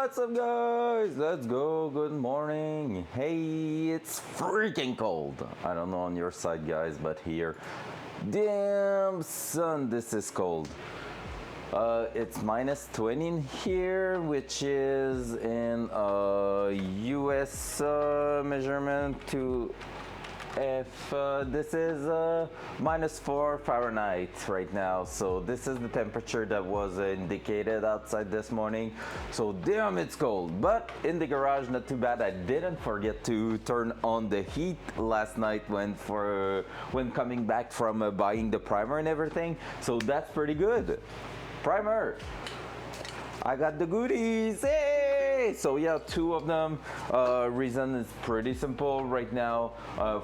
What's up, guys? Let's go. Good morning. Hey, it's freaking cold. I don't know on your side, guys, but here, damn son, this is cold. It's minus 20 in here, which is in US measurement to if this is minus 4 Fahrenheit right now. So this is the temperature that was indicated outside this morning. So damn, it's cold. But in the garage, not too bad. I didn't forget to turn on the heat last night when coming back from buying the primer and everything. So that's pretty good. Primer, I got the goodies. Hey! So yeah, two of them. Reason is pretty simple right now.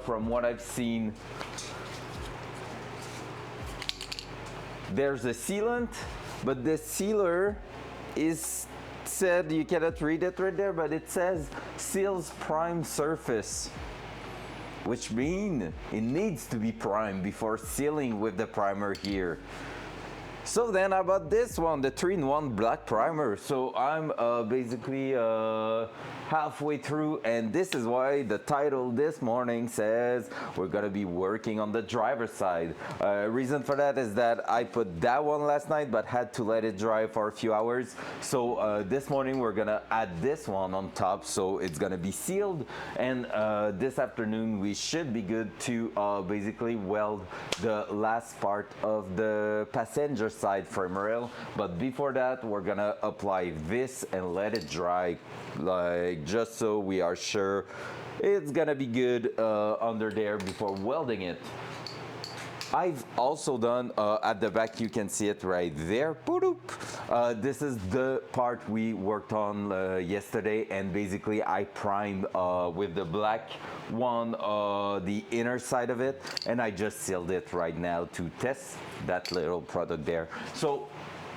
From what I've seen, there's a sealant, but the sealer is said, you cannot read it right there, but it says seals prime surface, which means it needs to be primed before sealing with the primer here. So then I bought this one, the 3-in-1 black primer. So I'm basically halfway through, and this is why the title this morning says we're gonna be working on the driver's side. Reason for that is that I put that one last night but had to let it dry for a few hours. So this morning we're gonna add this one on top, so it's gonna be sealed, and this afternoon we should be good to basically weld the last part of the passenger side frame rail. But before that, we're gonna apply this and let it dry, like just so we are sure it's gonna be good under there before welding it. I've also done at the back, you can see it right there. This is the part we worked on yesterday, and basically I primed with the black one the inner side of it, and I just sealed it right now to test that little product there. So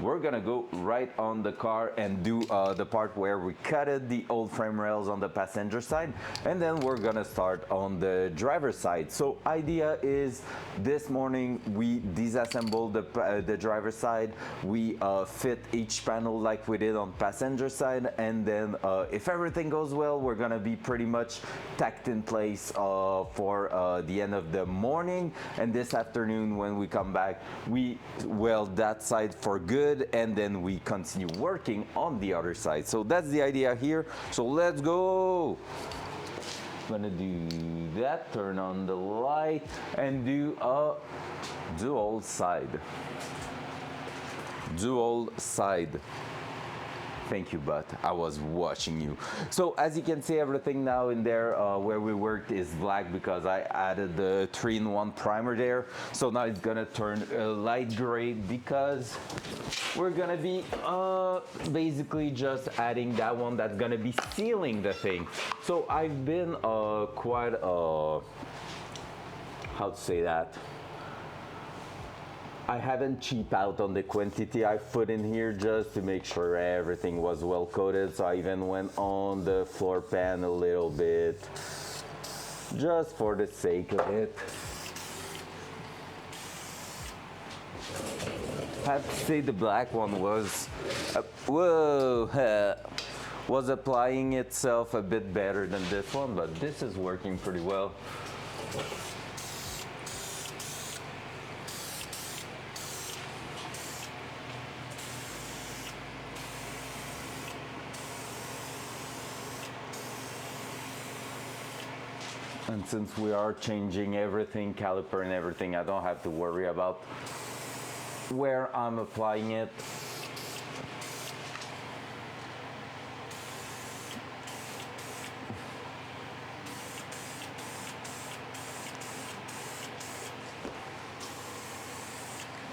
we're gonna go right on the car and do the part where we cutted the old frame rails on the passenger side, and then we're gonna start on the driver's side. So idea is this morning we disassembled the driver's side, we fit each panel like we did on passenger side, and then if everything goes well, we're gonna be pretty much tacked in place for the end of the morning. And this afternoon when we come back, we weld that side for good, and then we continue working on the other side. So that's the idea here. So let's go. I'm gonna do that, turn on the light, and do a dual side. Dual side. Thank you, but I was watching you. So as you can see, everything now in there where we worked is black because I added the 3-in-1 primer there. So now it's gonna turn light gray because we're gonna be basically just adding that one that's gonna be sealing the thing. So I've been quite how to say that, I haven't cheaped out on the quantity I put in here just to make sure everything was well coated. So I even went on the floor pan a little bit just for the sake of it. I have to say the black one was was applying itself a bit better than this one, but this is working pretty well. And since we are changing everything, caliper and everything, I don't have to worry about where I'm applying it.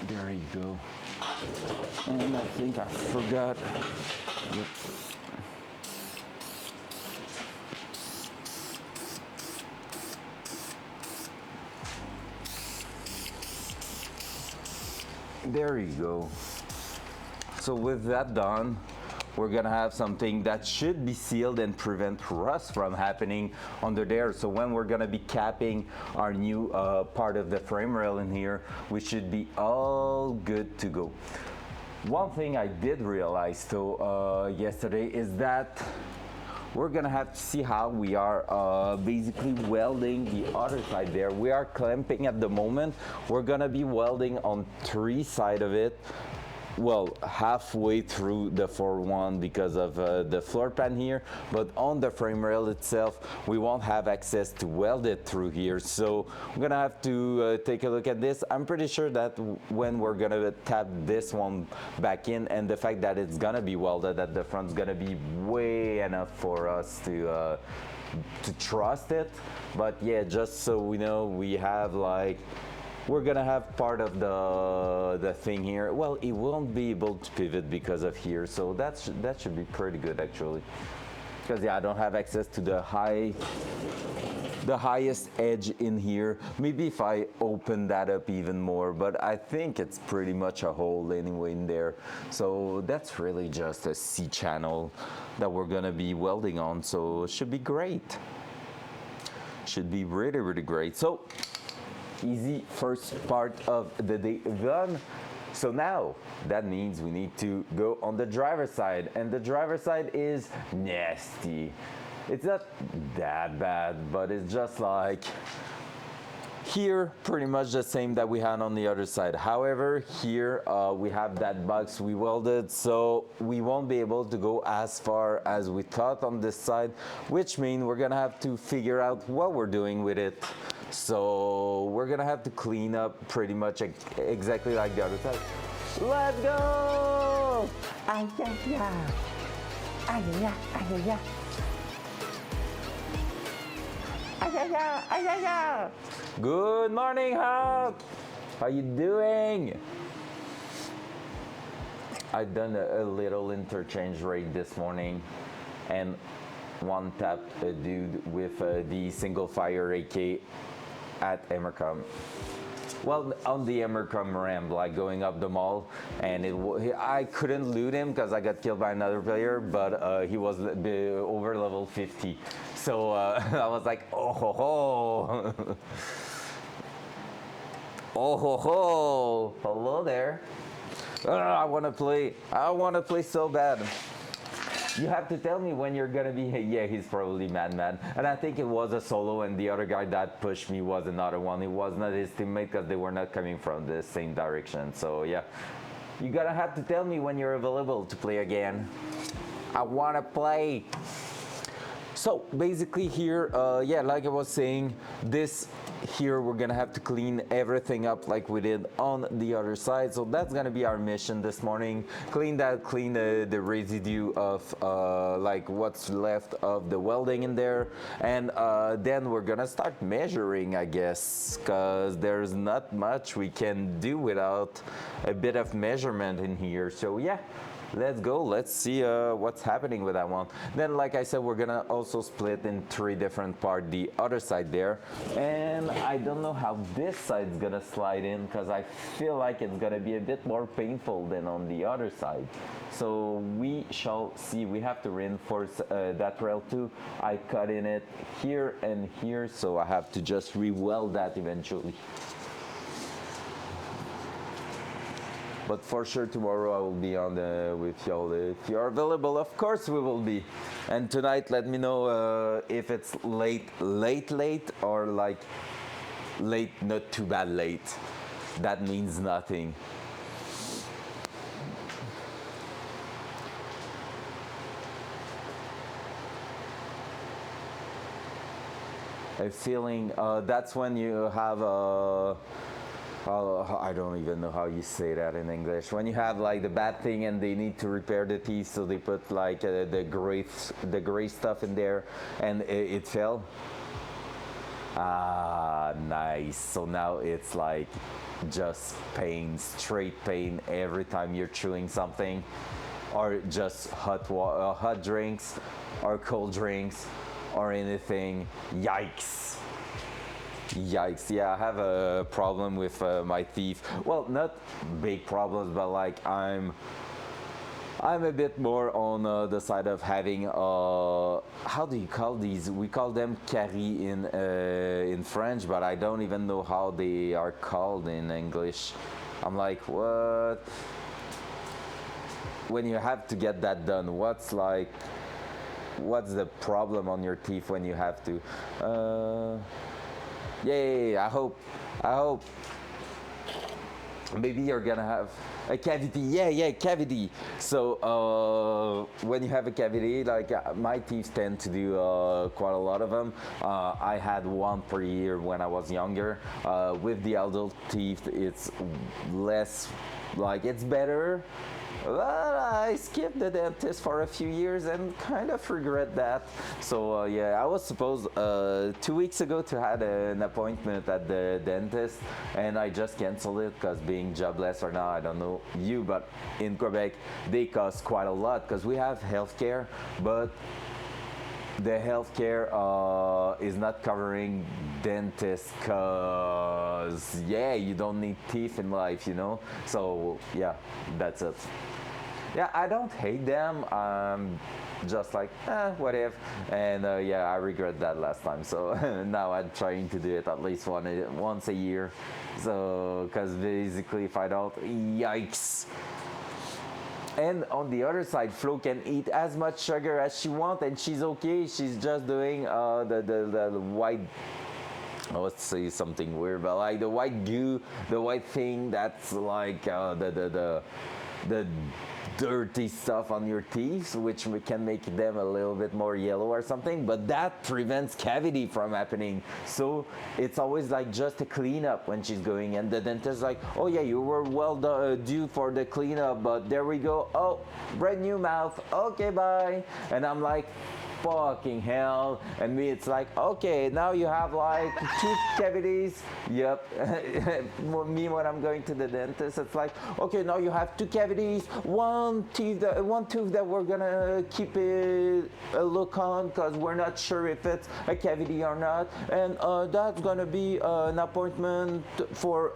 There you go. And I think I forgot. There you go. So with that done, we're gonna have something that should be sealed and prevent rust from happening under there. So when we're gonna be capping our new part of the frame rail in here, we should be all good to go. One thing I did realize though yesterday is that we're gonna have to see how we are basically welding the other side there. We are clamping at the moment. We're gonna be welding on three sides of it. Well, halfway through the 4-1 because of the floor pan here, but on the frame rail itself we won't have access to weld it through here, so we're gonna have to take a look at this. I'm pretty sure that when we're gonna tap this one back in, and the fact that it's gonna be welded at the front is gonna be way enough for us to trust it. But yeah, just so we know, we have like, we're gonna have part of the thing here. Well, it won't be able to pivot because of here, so that should be pretty good actually. Because yeah, I don't have access to the highest edge in here. Maybe if I open that up even more, but I think it's pretty much a hole anyway in there. So that's really just a C channel that we're gonna be welding on, so it should be great. Should be really, really great. So easy first part of the day done. So now that means we need to go on the driver's side, and the driver's side is nasty. It's not that bad, but it's just like here pretty much the same that we had on the other side. However, here we have that box we welded, so we won't be able to go as far as we thought on this side, which means we're gonna have to figure out what we're doing with it. So we're gonna have to clean up pretty much exactly like the other side. Let's go! Ay, ay, ay. Ay, ay, ay, ay, ay. Ay, ay, ay, ay, ay, ay. Good morning, Hawk! How you doing? I've done a little interchange rate this morning, and one tapped a dude with the single fire AK at Emercom. Well, on the Emercom ramp, like going up the mall, and I couldn't loot him because I got killed by another player, but he was over level 50. So I was like, oh ho ho. Oh ho ho. Hello there. I want to play so bad. You have to tell me when you're gonna be. Yeah, he's probably madman. And I think it was a solo, and the other guy that pushed me was another one. It was not his teammate because they were not coming from the same direction. So yeah, you gotta have to tell me when you're available to play again. I wanna play. So basically here, yeah, like I was saying, this here we're gonna have to clean everything up like we did on the other side. So that's gonna be our mission this morning. Clean the residue of like what's left of the welding in there, and then we're gonna start measuring, I guess, because there's not much we can do without a bit of measurement in here. So yeah, let's go. Let's see what's happening with that one. Then, like I said, we're gonna also split in 3 different parts the other side there, and I don't know how this side's gonna slide in because I feel like it's gonna be a bit more painful than on the other side. So we shall see. We have to reinforce that rail too. I cut in it here and here, so I have to just re-weld that eventually. But for sure tomorrow I will be on with y'all. If you're available, of course we will be. And tonight, let me know if it's late, or like late, not too bad late. That means nothing. A feeling, that's when you have a I don't even know how you say that in English. When you have like the bad thing and they need to repair the teeth, so they put like the gray stuff in there, and it fell. Ah, nice. So now it's like just pain, straight pain every time you're chewing something, or just hot drinks, or cold drinks, or anything. Yikes. Yikes. Yeah, I have a problem with my teeth. Well, not big problems, but like I'm a bit more on the side of having how do you call these? We call them caries in French, but I don't even know how they are called in English. I'm like, what? when you have to get that done, what's the problem on your teeth when you have to? Yeah, I hope maybe you're gonna have a cavity. Yeah, cavity. So when you have a cavity, like my teeth tend to do quite a lot of them. I had one per year when I was younger. With the adult teeth, it's less, like it's better. Well, I skipped the dentist for a few years and kind of regret that. So yeah, I was supposed 2 weeks ago to have an appointment at the dentist, and I just canceled it because being jobless or not, I don't know you, but in Quebec they cost quite a lot because we have healthcare, but the healthcare is not covering dentists because yeah, you don't need teeth in life, you know. So yeah, that's it. Yeah, I don't hate them. Just like what if, and yeah, I regret that last time. So now I'm trying to do it at least once a year. So because basically, if I don't, yikes. And on the other side, Flo can eat as much sugar as she wants, and she's okay. She's just doing the white. Let's say something weird, but like the white goo, the white thing that's like the dirty stuff on your teeth, which can make them a little bit more yellow or something, but that prevents cavity from happening. So it's always like just a cleanup when she's going, and the dentist like, oh yeah, you were well due for the cleanup, but there we go, oh, brand new mouth, okay, bye. And I'm like, fucking hell. And me, it's like, okay, now you have like 2 cavities. Yep. Me, when I'm going to the dentist, it's like, okay, now you have 2 cavities, one tooth that we're gonna keep a look on because we're not sure if it's a cavity or not, and that's gonna be an appointment for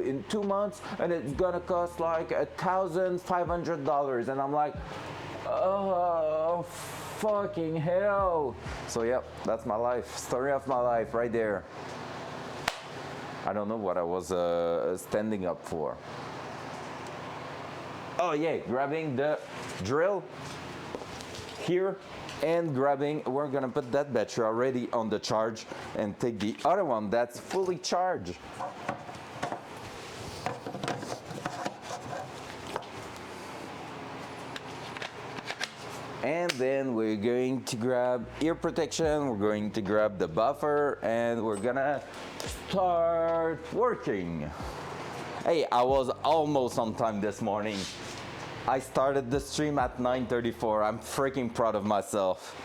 in 2 months, and it's gonna cost like $1,500. And I'm like, oh, fucking hell. So yeah, that's my life, story of my life right there. I don't know what I was standing up for. Oh yeah, grabbing the drill here and grabbing, we're gonna put that battery already on the charge and take the other one that's fully charged. And then we're going to grab ear protection, we're going to grab the buffer, and we're gonna start working. Hey, I was almost on time this morning. I started the stream at 9:34. I'm freaking proud of myself.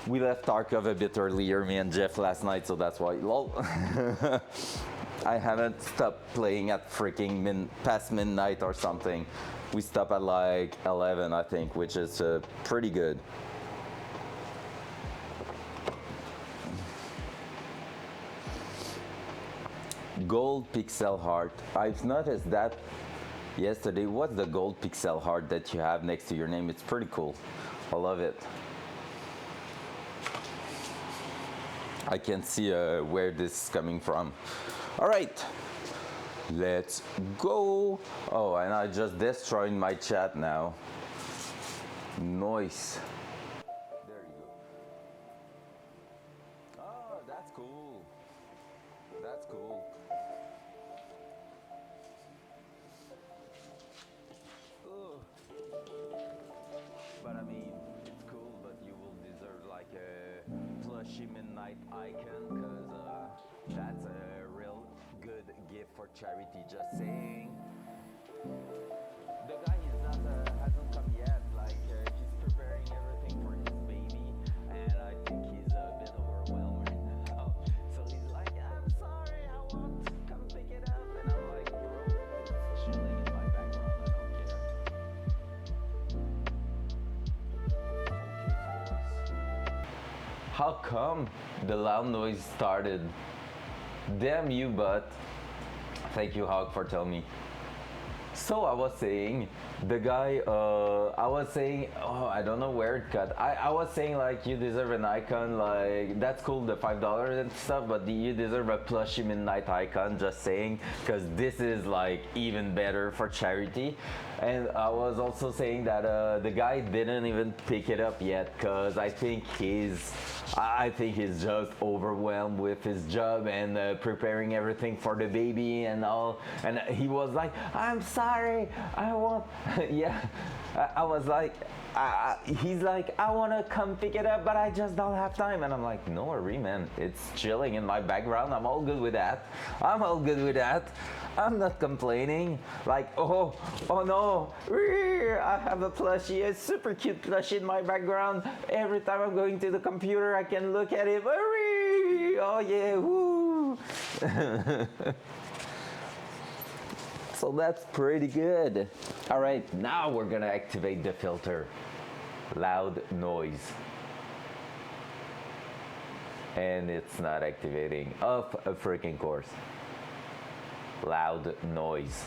We left Tarkov a bit earlier, me and Jeff, last night, so that's why, lol. I haven't stopped playing at freaking past midnight or something. We stop at like 11, I think, which is pretty good. Gold pixel heart. I've noticed that yesterday. What's the gold pixel heart that you have next to your name? It's pretty cool. I love it. I can see where this is coming from. All right. Let's go. Oh, and I just destroyed my chat now. Nice. There you go. Oh, that's cool. That's cool. Ugh. But I mean, it's cool, but you will deserve like a plushy midnight icon, because that's a real good gift for charity, just saying. The guy is not hasn't come yet, like he's preparing everything for his baby, and I think he's a bit overwhelmed right now. So he's like, I'm sorry, I want to come pick it up, and I'm like, bro, it's chilling in my background, I don't care. How come the loud noise started? Damn you, but thank you, Hog, for telling me. So I was saying, the guy, I was saying, oh, I don't know where it cut. I was saying like you deserve an icon, like that's cool, the $5 and stuff, but you deserve a plushie midnight icon. Just saying, because this is like even better for charity. And I was also saying that the guy didn't even pick it up yet, because I think he's just overwhelmed with his job and preparing everything for the baby and all. And he was like, I'm sorry, I want, yeah. I was like, he's like, I want to come pick it up, but I just don't have time. And I'm like, no worry, man. It's chilling in my background. I'm all good with that. I'm all good with that. I'm not complaining. Like, oh no, I have a plushie, a super cute plushie in my background. Every time I'm going to the computer, I can look at it. Oh yeah, woo. So that's pretty good. All right, now we're gonna activate the filter. Loud noise. And it's not activating. Of a freaking course. Loud noise.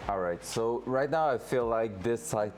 All right, so right now I feel like this side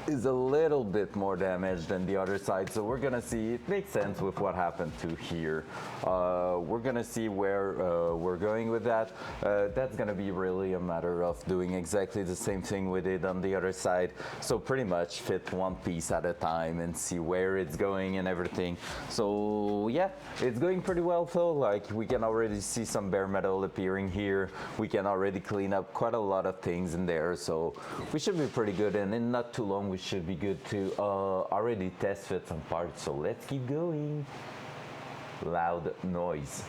is a little bit more damaged than the other side, so we're gonna see. It makes sense with what happened to here. We're gonna see where we're going with that. That's gonna be really a matter of doing exactly the same thing we did on the other side, so pretty much fit one piece at a time and see where it's going and everything. So yeah, it's going pretty well though. Like, we can already see some bare metal appearing here. We can already clean up quite a lot of things in there, so we should be pretty good, and in not too long we should be good to already test fit some parts. So let's keep going. Loud noise.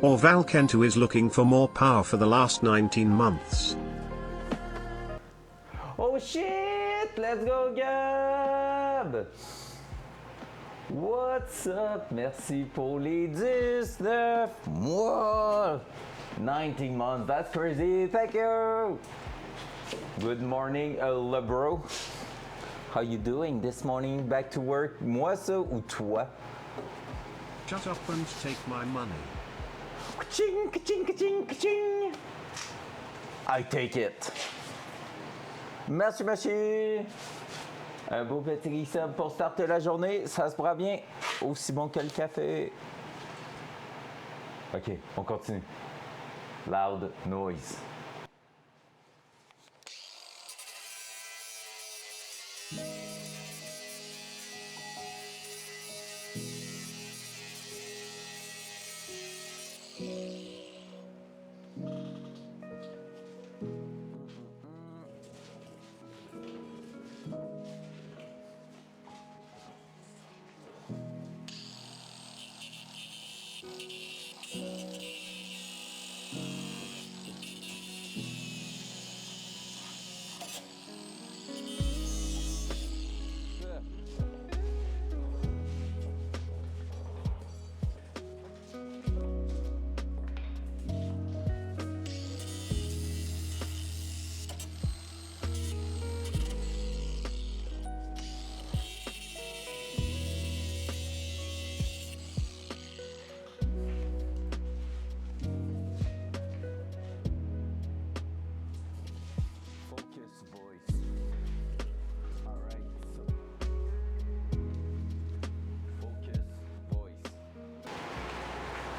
Or Valkento is looking for more power for the last 19 months. Oh shit! Let's go, Gab! What's up? Merci pour les 19 mois! 19 months, that's crazy, thank you! Good morning, LeBro. How you doing this morning? Back to work? Moi ça ou toi? Shut up and take my money. Ka-ching, ka-ching, ka-ching, ka-ching! I take it. Merci, merci. Un beau petit resub pour starter la journée. Ça se prend bien. Aussi bon que le café. OK, on continue. Loud noise.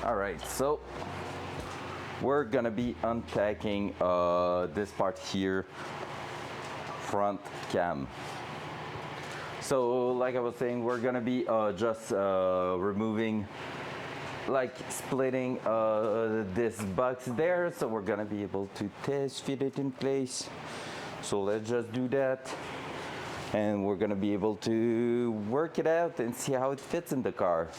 Alright, so we're gonna be unpacking this part here, front cam. So like I was saying, we're gonna be just removing, like splitting this box there, so we're gonna be able to test fit it in place. So let's just do that, and we're gonna be able to work it out and see how it fits in the car.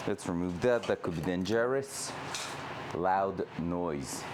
Let's remove that, that could be dangerous. Loud noise.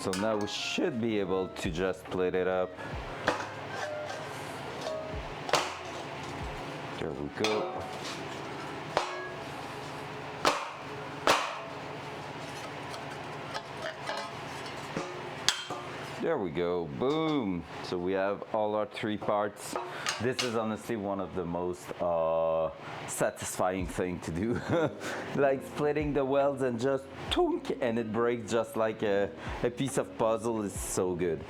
So now we should be able to just split it up. There we go. There we go, boom. So we have all our 3 parts. This is honestly one of the most satisfying thing to do. Like splitting the welds and just tunk, and it breaks just like a piece of puzzle. Is so good.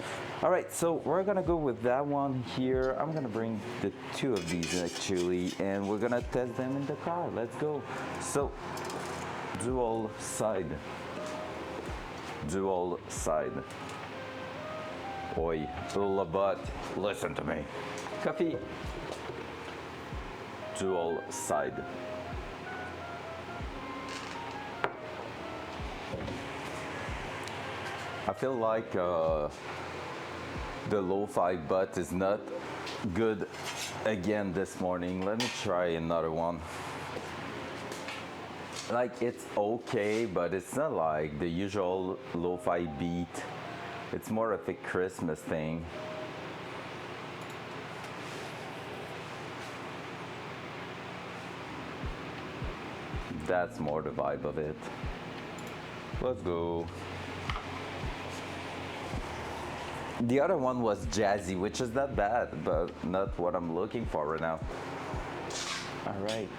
All right, so we're gonna go with that one here. I'm gonna bring the 2 of these actually, and we're gonna test them in the car. Let's go. So, dual side. Dual side. Oi, but listen to me. Coffee. Dual side. I feel like the lo-fi butt is not good again this morning. Let me try another one. Like, it's okay, but it's not like the usual lo-fi beat. It's more of a Christmas thing. That's more the vibe of it. Let's go. The other one was jazzy, which is not bad, but not what I'm looking for right now. All right.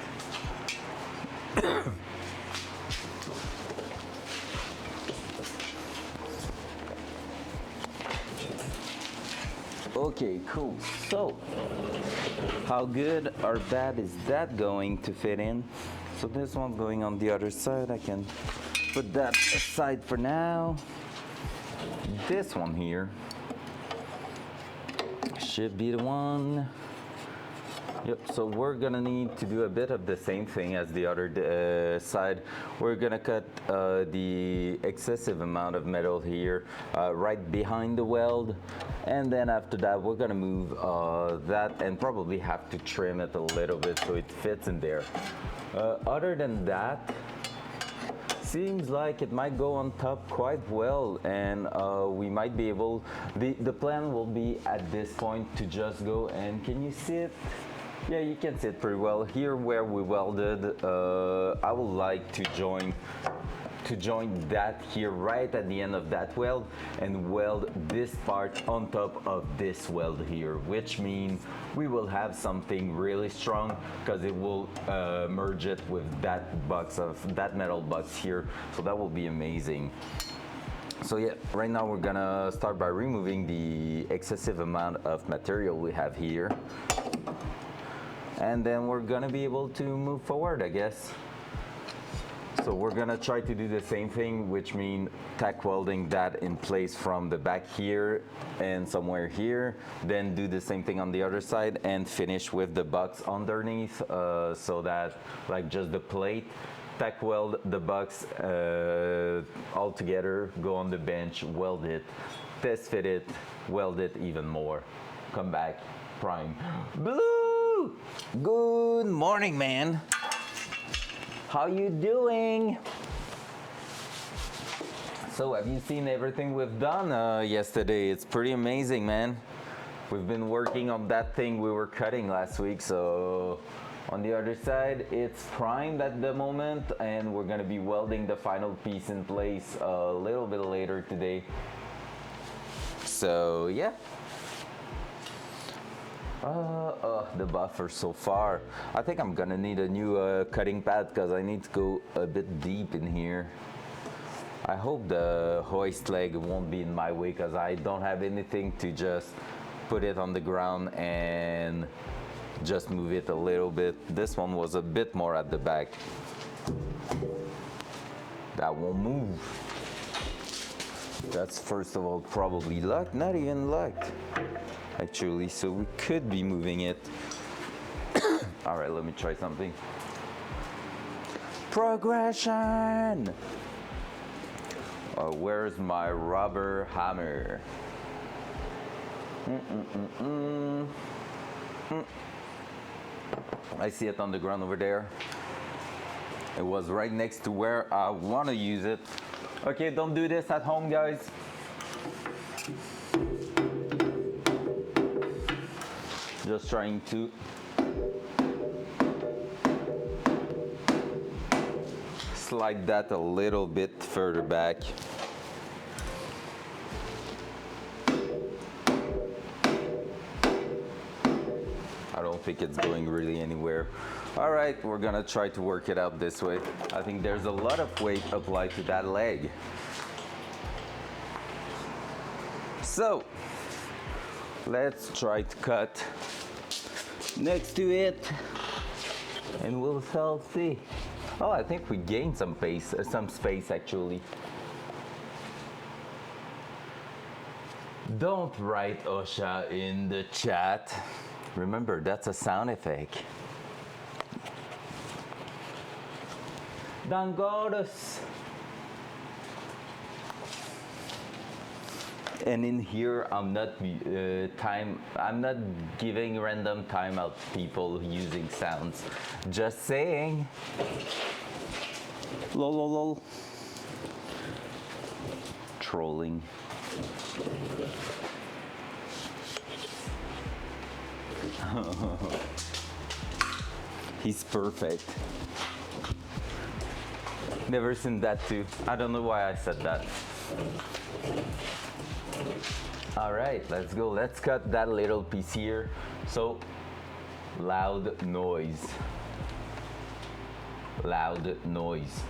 Okay, cool. So, how good or bad is that going to fit in? So this one's going on the other side. I can put that aside for now. This one here should be the one. Yep, so we're gonna need to do a bit of the same thing as the other side. We're gonna cut the excessive amount of metal here right behind the weld, and then after that we're gonna move that and probably have to trim it a little bit so it fits in there. Other than that, seems like it might go on top quite well, and we might be able, the plan will be at this point to just go and, can you see it? Yeah, you can see it pretty well. Here where we welded, I would like to join that here right at the end of that weld and weld this part on top of this weld here, which means we will have something really strong because it will merge it with that metal box here. So that will be amazing. So yeah, right now we're gonna start by removing the excessive amount of material we have here. And then we're gonna be able to move forward, I guess. So we're gonna try to do the same thing, which means tack welding that in place from the back here and somewhere here. Then do the same thing on the other side and finish with the box underneath, so that like just the plate, tack weld the box all together, go on the bench, weld it, test fit it, weld it even more, come back, prime. Blue! Good morning, man. How you doing? So have you seen everything we've done yesterday? It's pretty amazing, man. We've been working on that thing we were cutting last week. So on the other side, it's primed at the moment, and we're gonna be welding the final piece in place a little bit later today. So yeah. The buffer so far. I think I'm gonna need a new cutting pad because I need to go a bit deep in here. I hope the hoist leg won't be in my way because I don't have anything to just put it on the ground and just move it a little bit. This one was a bit more at the back. That won't move. That's first of all probably locked, not even locked. Actually, so we could be moving it. All right, let me try something. Progression! Where's my rubber hammer? I see it on the ground over there. It was right next to where I want to use it. Okay, don't do this at home, guys. Just trying to slide that a little bit further back. don't think it's going really anywhere. All right, we're gonna try to work it out this way. I think there's a lot of weight applied to that leg. So, let's try to cut next to it, and we'll see. Oh, I think we gained some space actually. Don't write OSHA in the chat. Remember, that's a sound effect. Dangoros. And in here, I'm not giving random timeout people using sounds. Just saying. Lol, lol, lol. Trolling. He's perfect. Never seen that too. I don't know why I said that. All right, let's go. Let's cut that little piece here. So, loud noise. Loud noise.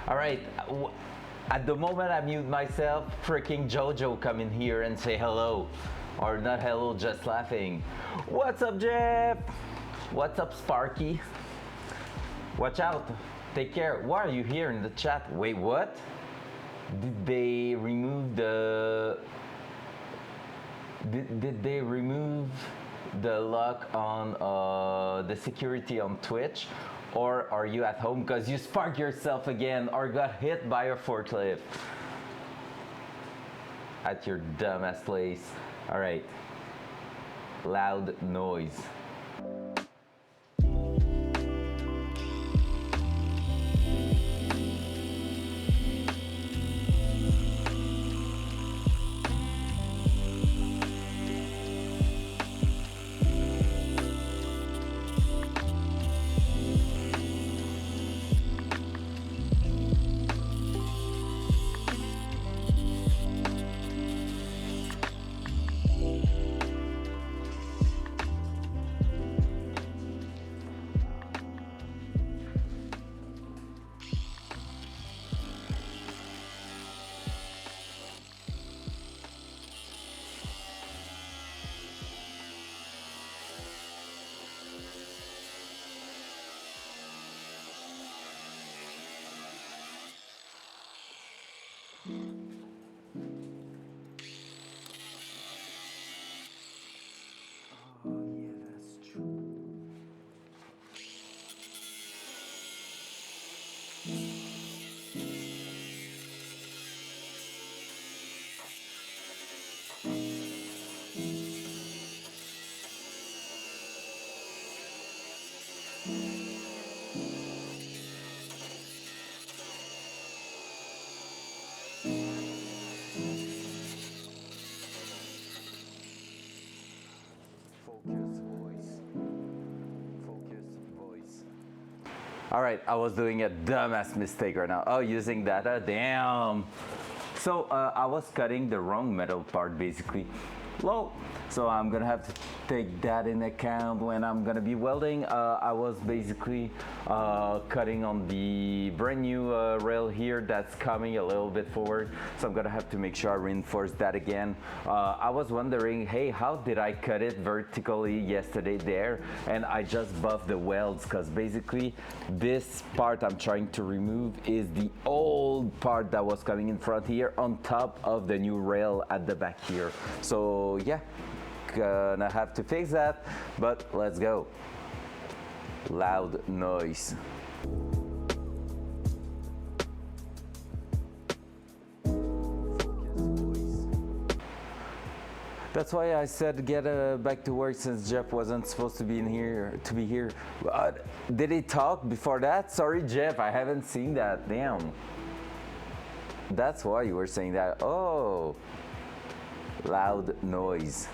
All right, at the moment I mute myself, freaking Jojo come in here and say hello. Or not hello, just laughing. What's up, Jeff? What's up, Sparky? Watch out, take care. Why are you here in the chat? Wait, what? Did they remove the... Did they remove the lock on the security on Twitch? Or are you at home because you sparked yourself again or got hit by a forklift at your dumbass place? All right, loud noise. All right, I was doing a dumbass mistake right now. Oh, using data, damn. So I was cutting the wrong metal part basically. Low. So I'm gonna have to take that in account when I'm gonna be welding. I was basically cutting on the brand new rail here that's coming a little bit forward. So I'm gonna have to make sure I reinforce that again. I was wondering, hey, how did I cut it vertically yesterday there? And I just buffed the welds because basically this part I'm trying to remove is the old part that was coming in front here on top of the new rail at the back here. So yeah, gonna have to fix that, but let's go. Loud noise. That's why I said get back to work since Jeff wasn't supposed to be in here to be here. Did he talk before that? Sorry, Jeff, I haven't seen that. Damn. That's why you were saying that. Oh, loud noise.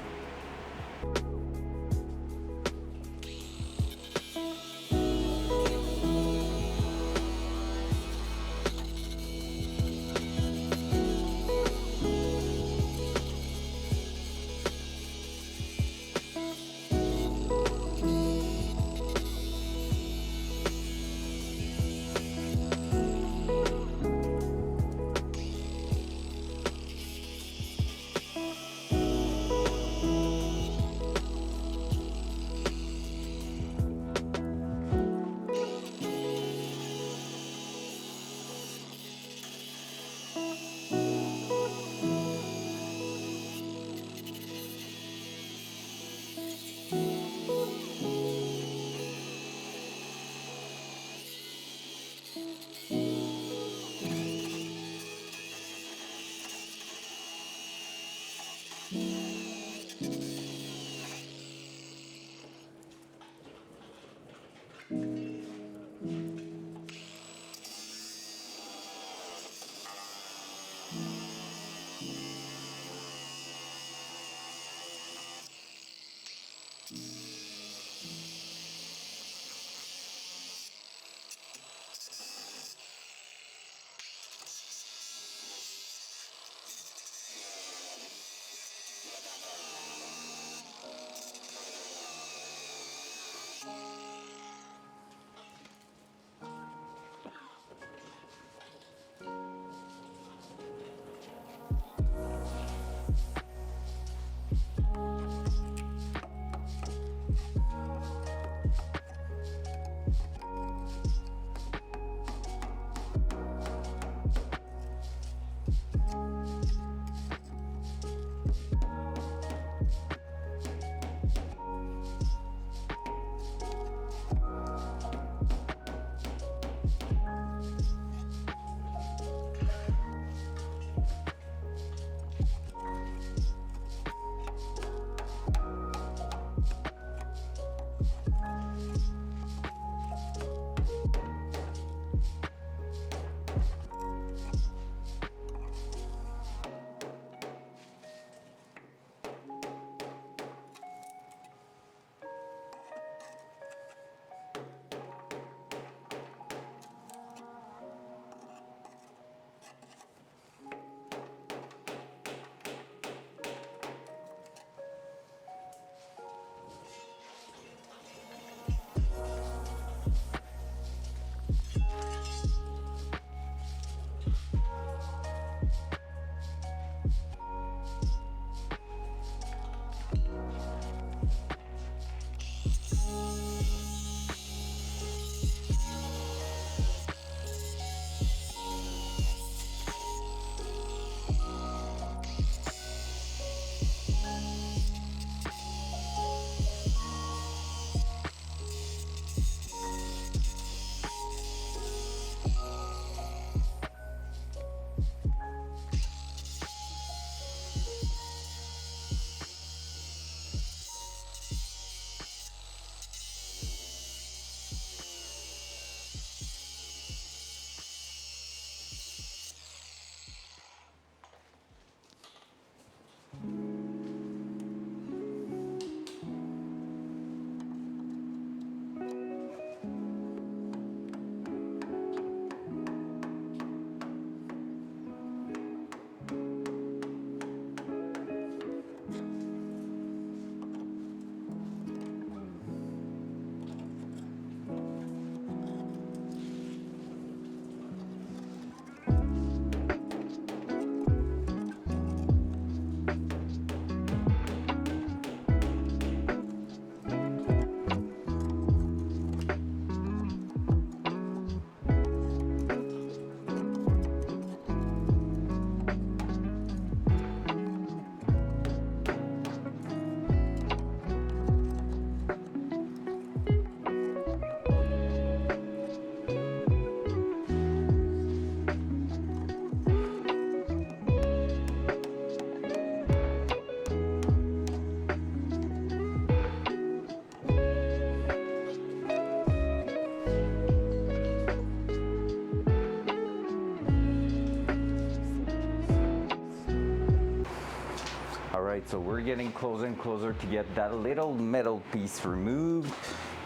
right, so we're getting closer and closer to get that little metal piece removed.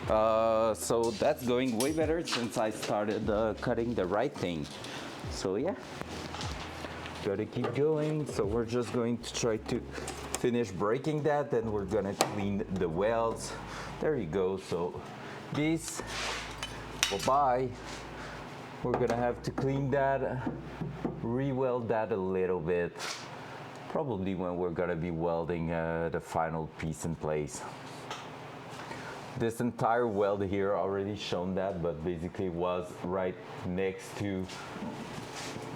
So that's going way better since I started cutting the right thing. So yeah, gotta keep going. So we're just going to try to finish breaking that, then we're gonna clean the welds. There you go. So this, bye-bye. We're gonna have to clean that, re-weld that a little bit, probably when we're gonna be welding the final piece in place. This entire weld here already shown that, but basically was right next to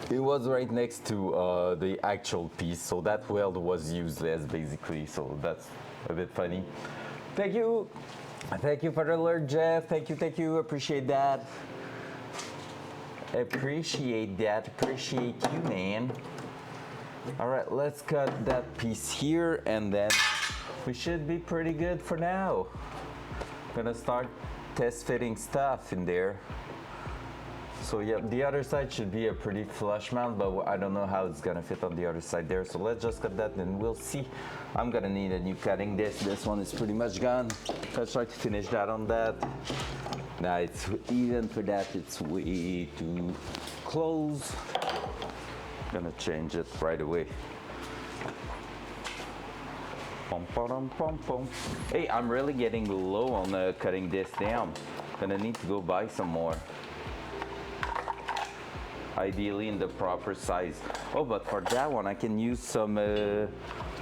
the actual piece, so that weld was useless basically, so that's a bit funny. Thank you for the alert, Jeff. Thank you, appreciate that. Appreciate you, man. All right, let's cut that piece here and then we should be pretty good for now. Gonna start test fitting stuff in there. So yeah, the other side should be a pretty flush mount, but I don't know how it's gonna fit on the other side there. So let's just cut that and we'll see. I'm gonna need a new cutting disc. This one is pretty much gone. Let's try to finish that on that. Now it's, even for that, it's way too close. Gonna change it right away. Pum, pum, pum, pum. Hey, I'm really getting low on the cutting disc down. Gonna need to go buy some more. Ideally in the proper size. Oh, but for that one I can use some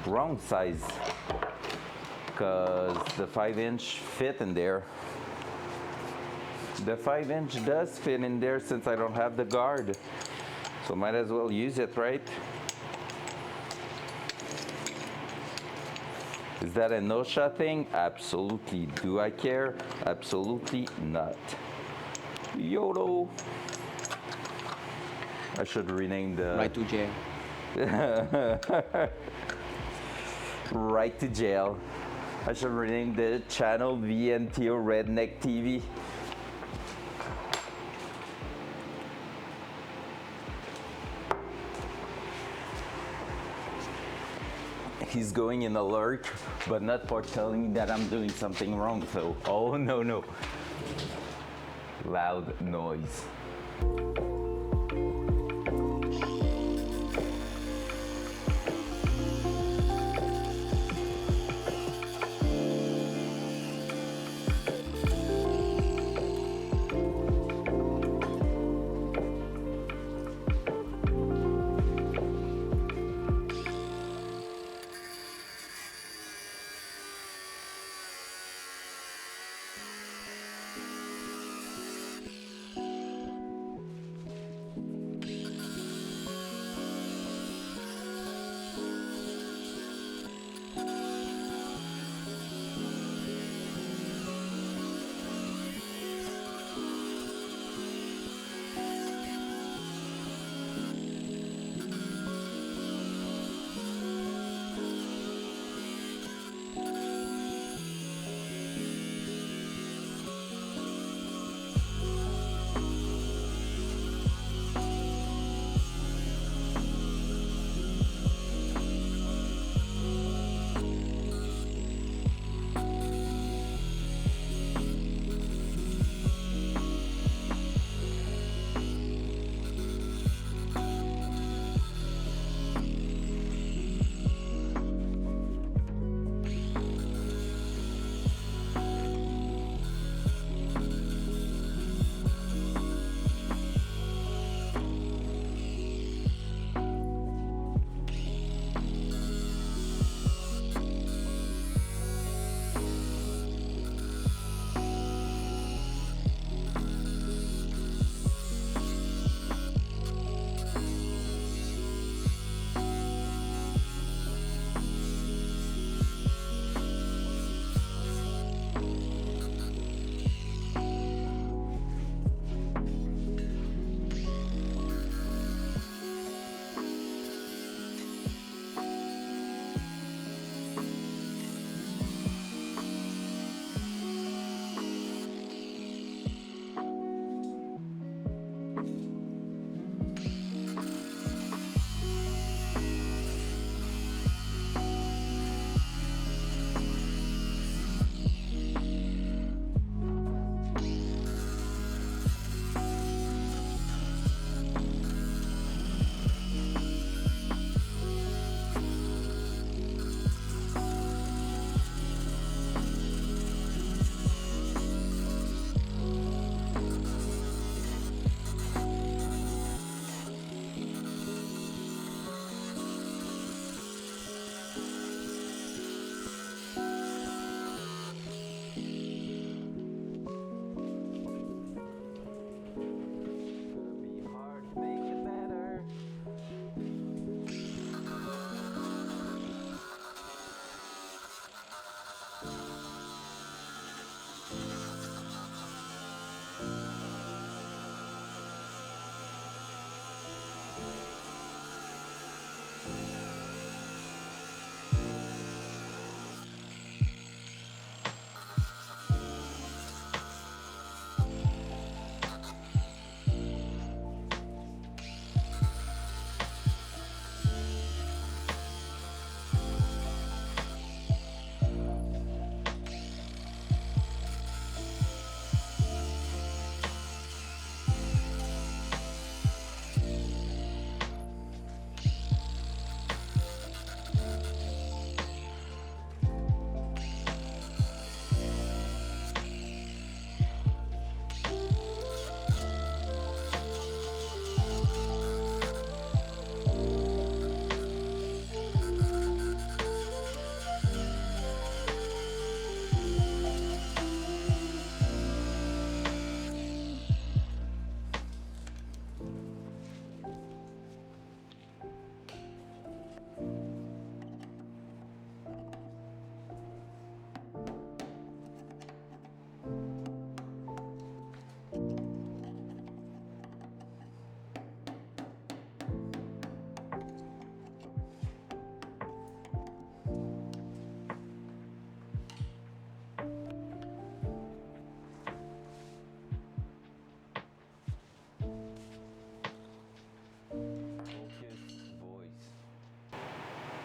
round size, because the 5-inch fit in there. The 5-inch does fit in there since I don't have the guard, so might as well use it, right? Is that a no-shot thing? Absolutely. Do I care? Absolutely not. YOLO. I should rename the... Right to jail. Right to jail. I should rename the channel VNTO Redneck TV. He's going in alert, but not for telling me that I'm doing something wrong, so... Oh, no, no. Loud noise.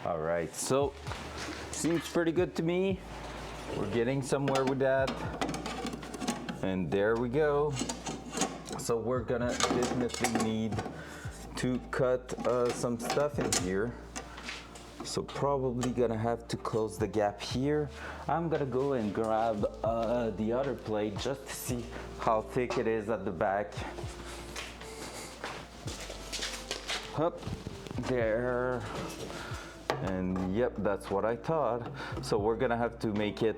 All right, so seems pretty good to me. We're getting somewhere with that. And there we go. So we're gonna definitely need to cut some stuff in here. So probably gonna have to close the gap here. I'm gonna go and grab the other plate just to see how thick it is at the back. Up there. And yep, that's what I thought. So we're gonna have to make it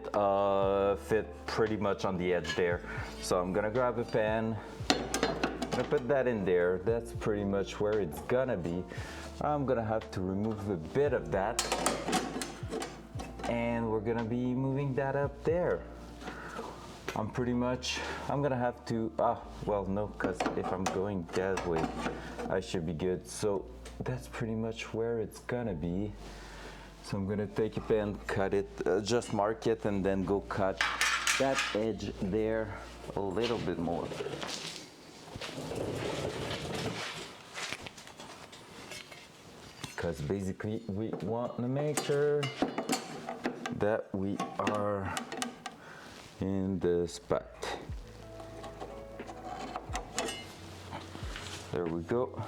fit pretty much on the edge there. So I'm gonna grab a pan, gonna put that in there. That's pretty much where it's gonna be. I'm gonna have to remove a bit of that, and we're gonna be moving that up there. I'm gonna have to, well no, because if I'm going that way, I should be good. So that's pretty much where it's gonna be. So I'm gonna take a pen, cut it, just mark it, and then go cut that edge there a little bit more. Because basically we want to make sure that we are in the spot. There we go.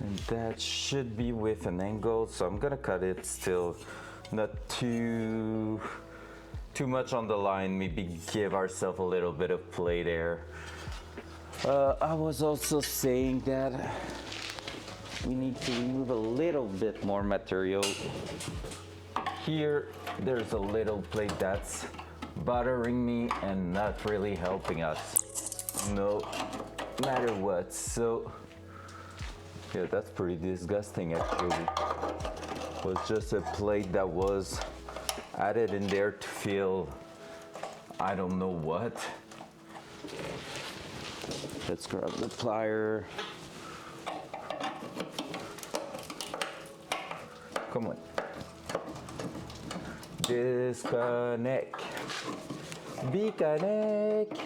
And that should be with an angle, so I'm gonna cut it still not too much on the line, maybe give ourselves a little bit of play there. I was also saying that we need to remove a little bit more material. Here, there's a little plate that's bothering me and not really helping us, no matter what. So yeah, that's pretty disgusting actually. It was just a plate that was added in there to feel, I don't know what. Let's grab the plier. Come on. Disconnect. Reconnect.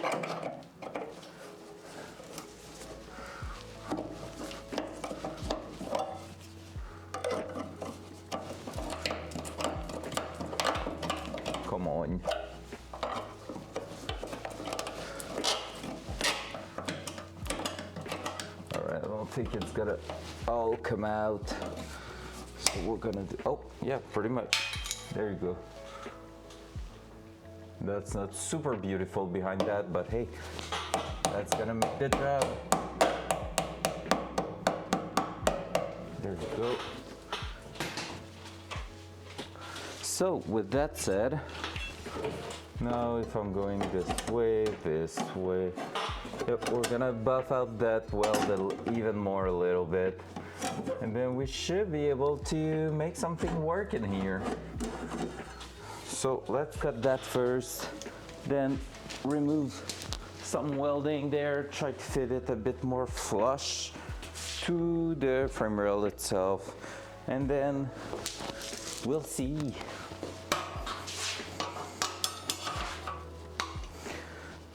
Come on. All right, I don't think it's gonna all come out. So we're gonna do, oh yeah, pretty much. There you go. That's not super beautiful behind that, but hey, that's gonna make the job. There you go. So with that said, now if I'm going this way, yep, we're gonna buff out that weld even more a little bit. And then we should be able to make something work in here. So let's cut that first, then remove some welding there, try to fit it a bit more flush to the frame rail itself, and then we'll see.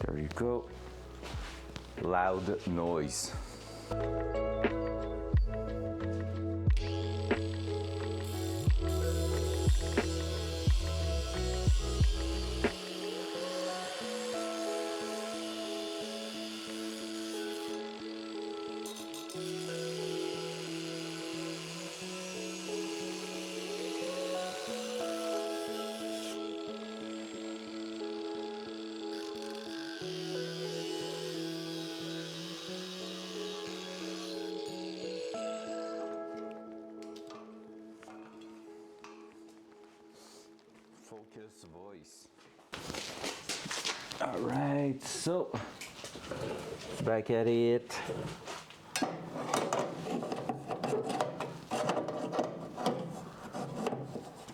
There you go. Loud noise. Focus voice. All right, so back at it.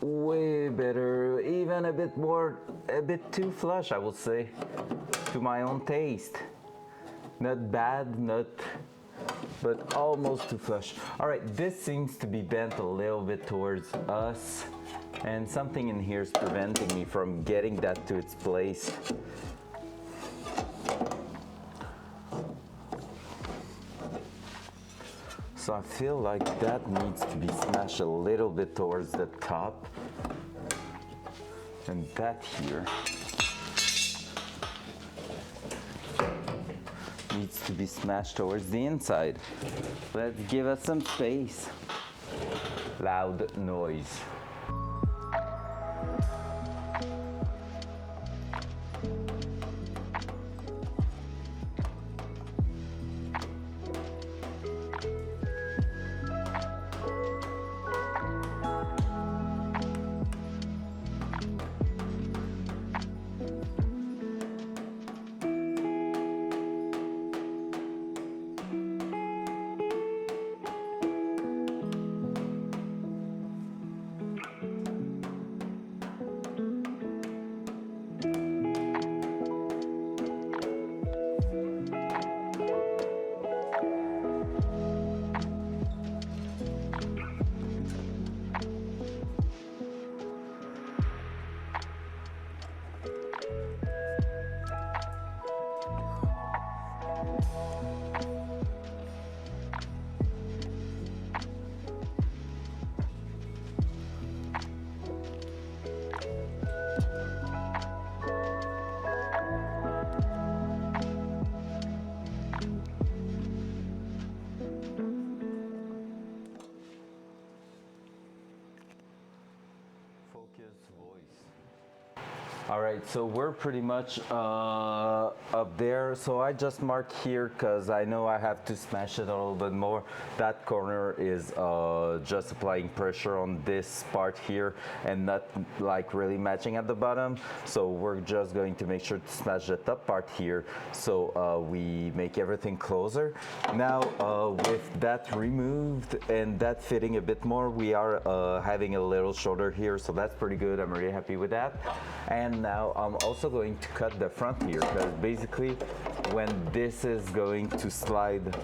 Way better, even a bit too flush, I would say, to my own taste. Not bad, but almost too flush. All right, this seems to be bent a little bit towards us, and something in here is preventing me from getting that to its place. So I feel like that needs to be smashed a little bit towards the top. And that here needs to be smashed towards the inside. Let's give us some space. Loud noise. All right, so we're pretty much up there. So I just mark here because I know I have to smash it a little bit more. That corner is just applying pressure on this part here and not like really matching at the bottom. So we're just going to make sure to smash the top part here so we make everything closer. Now with that removed and that fitting a bit more, we are having a little shoulder here. So that's pretty good. I'm really happy with that. And now I'm also going to cut the front here because basically when this is going to slide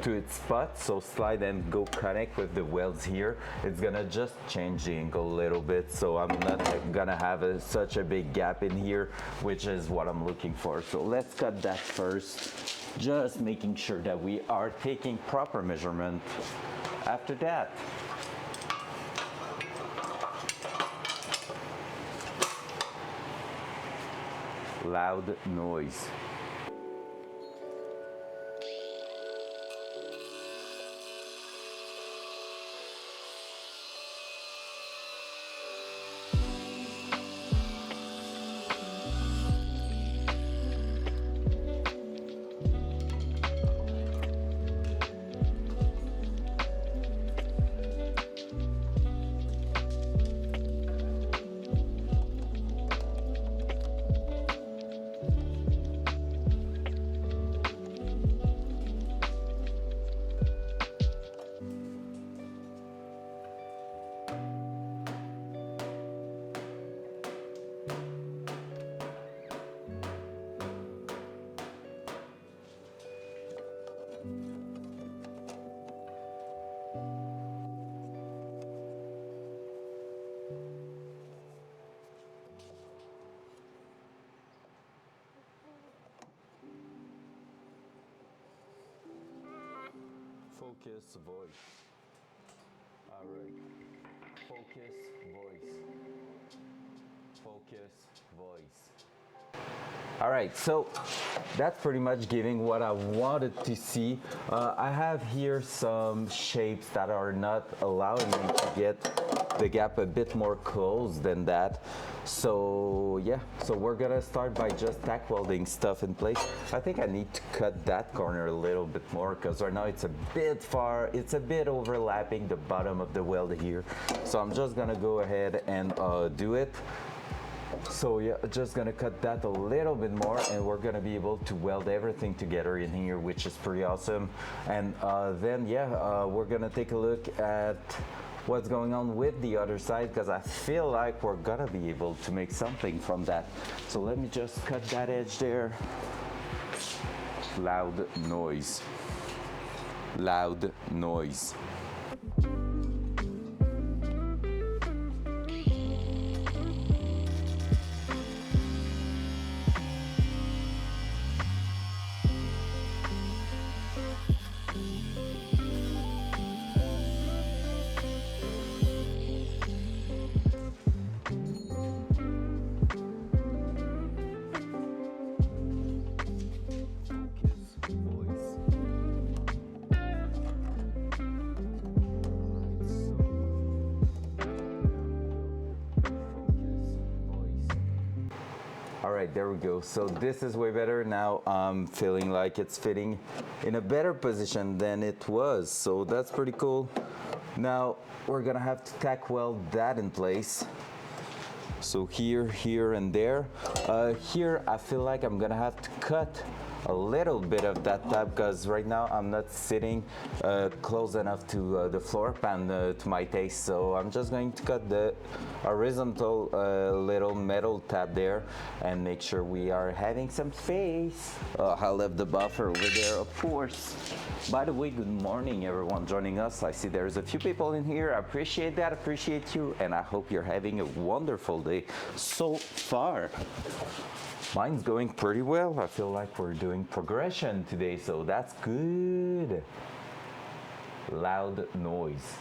to its spot, so slide and go connect with the welds here, it's gonna just change the angle a little bit, so I'm not gonna have such a big gap in here, which is what I'm looking for. So let's cut that first, just making sure that we are taking proper measurement after that. Loud noise. Focus, voice. All right. Focus, voice. Focus, voice. All right, so that's pretty much giving what I wanted to see. I have here some shapes that are not allowing me to get the gap a bit more closed than that. So yeah, so we're gonna start by just tack welding stuff in place. I think I need to cut that corner a little bit more because right now it's a bit far, it's a bit overlapping the bottom of the weld here. So I'm just gonna go ahead and do it. So yeah, just gonna cut that a little bit more and we're gonna be able to weld everything together in here, which is pretty awesome. And then yeah, we're gonna take a look at what's going on with the other side because I feel like we're gonna be able to make something from that. So let me just cut that edge there. Loud noise. Loud noise. right, there we go. So this is way better. Now I'm feeling like it's fitting in a better position than it was. So that's pretty cool. Now we're gonna have to tack weld that in place. So here, here, and there. Here, I feel like I'm gonna have to cut a little bit of that tab because right now I'm not sitting close enough to the floor pan to my taste. So I'm just going to cut the horizontal little metal tab there and make sure we are having some space. I left the buffer over there, of course. By the way, good morning everyone joining us. I see there's a few people in here. I appreciate that, appreciate you, and I hope you're having a wonderful day so far. Mine's going pretty well. I feel like we're doing progression today, so that's good. Loud noise.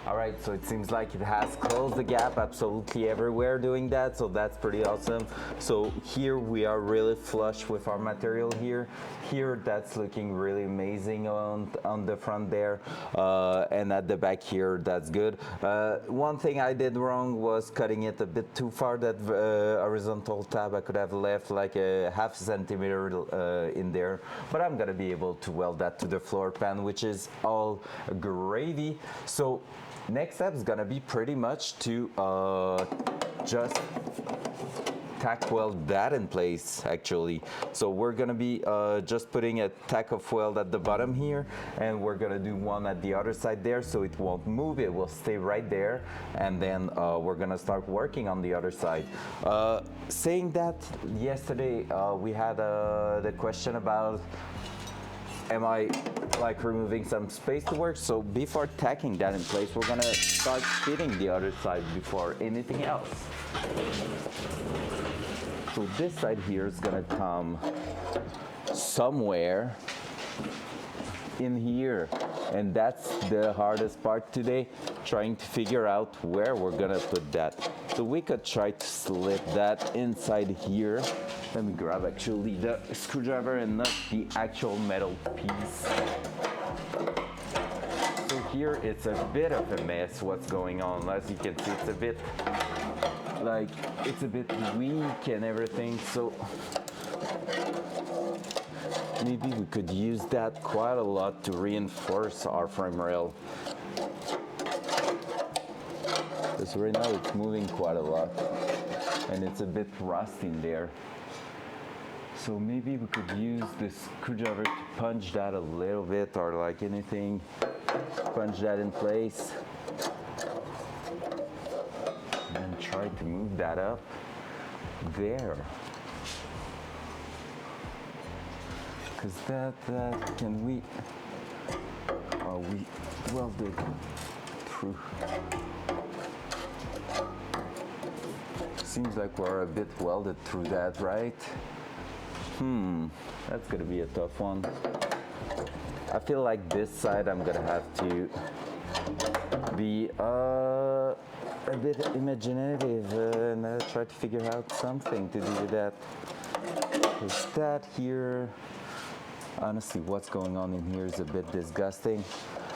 Alright, so it seems like it has closed the gap absolutely everywhere doing that, so that's pretty awesome. So here we are really flush with our material here. Here that's looking really amazing on the front there, and at the back here that's good. One thing I did wrong was cutting it a bit too far, that horizontal tab. I could have left like a half centimeter in there, but I'm gonna be able to weld that to the floor pan, which is all gravy. So next step is gonna be pretty much to just tack weld that in place actually. So we're gonna be just putting a tack of weld at the bottom here, and we're gonna do one at the other side there so it won't move, it will stay right there, and then we're gonna start working on the other side. Saying that, yesterday we had the question about am I like removing some space to work? So before tacking that in place, we're gonna start fitting the other side before anything else. So this side here is gonna come somewhere in here, and that's the hardest part today, trying to figure out where we're gonna put that. So we could try to slip that inside here. Let me grab actually the screwdriver and not the actual metal piece. So here it's a bit of a mess what's going on. As you can see, it's a bit like, it's a bit weak and everything. So maybe we could use that quite a lot to reinforce our frame rail. Because right now it's moving quite a lot and it's a bit rusty in there. So maybe we could use this screwdriver to punch that a little bit, or like anything, punch that in place. And then try to move that up there. Because that, can we weld it through? Seems like we're a bit welded through that, right? That's gonna be a tough one. I feel like this side I'm gonna have to be a bit imaginative and try to figure out something to do with that. Is that here? Honestly, what's going on in here is a bit disgusting.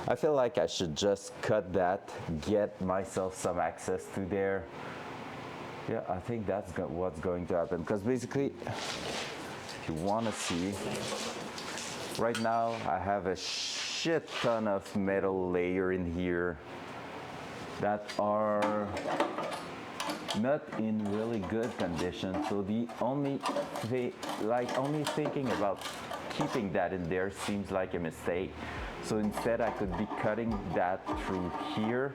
I feel like I should just cut that, get myself some access to there. Yeah, I think that's what's going to happen. Because basically, if you want to see, right now I have a shit ton of metal layer in here that are not in really good condition. So the only thinking about keeping that in there seems like a mistake. So instead I could be cutting that through here,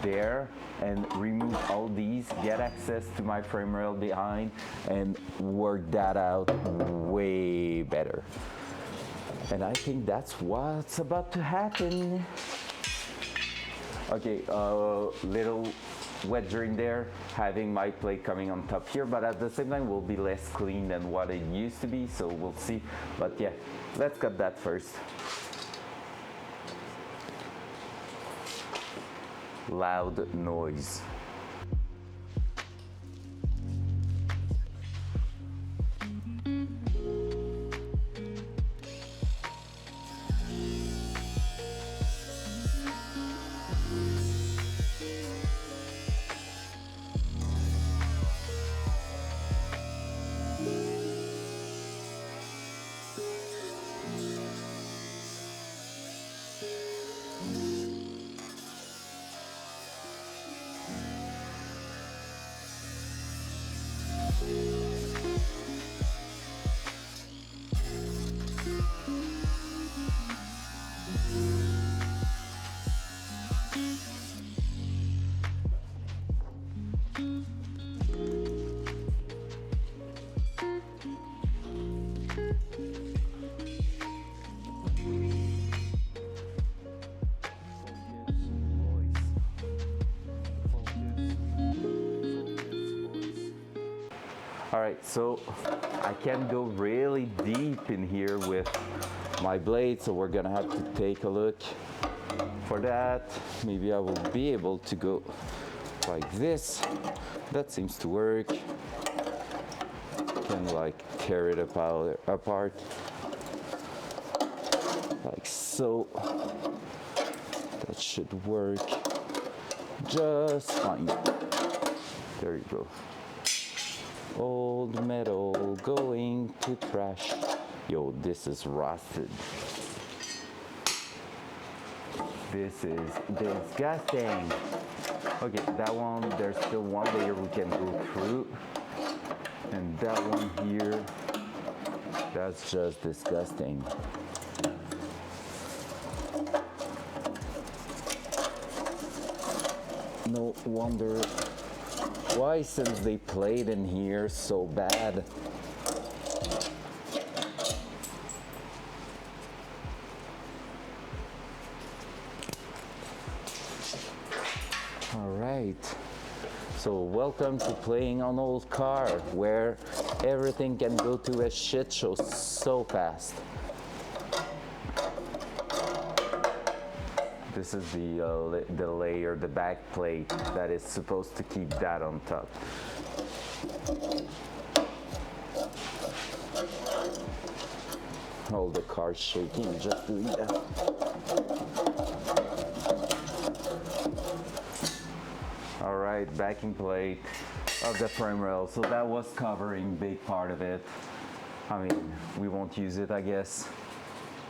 there, and remove all these, get access to my frame rail behind, and work that out way better. And I think that's what's about to happen. Okay, little wedge in there, having my plate coming on top here, but at the same time will be less clean than what it used to be, so we'll see. But yeah, let's cut that first. Loud noise. All right, so I can go really deep in here with my blade, so we're gonna have to take a look. For that, maybe I will be able to go like this. That seems to work. Can like tear it apart like so. That should work just fine. There you go. Old metal going to trash. Yo, this is rusted. This is disgusting. Okay, that one, there's still one layer we can go through. And that one here, that's just disgusting. No wonder why, since they played in here so bad. All right, so welcome to playing on old car, where everything can go to a shit show so fast. This is the layer, the back plate that is supposed to keep that on top. Oh, the car's shaking just doing that. All right, backing plate of the frame rail. So that was covering big part of it. I mean, we won't use it, I guess.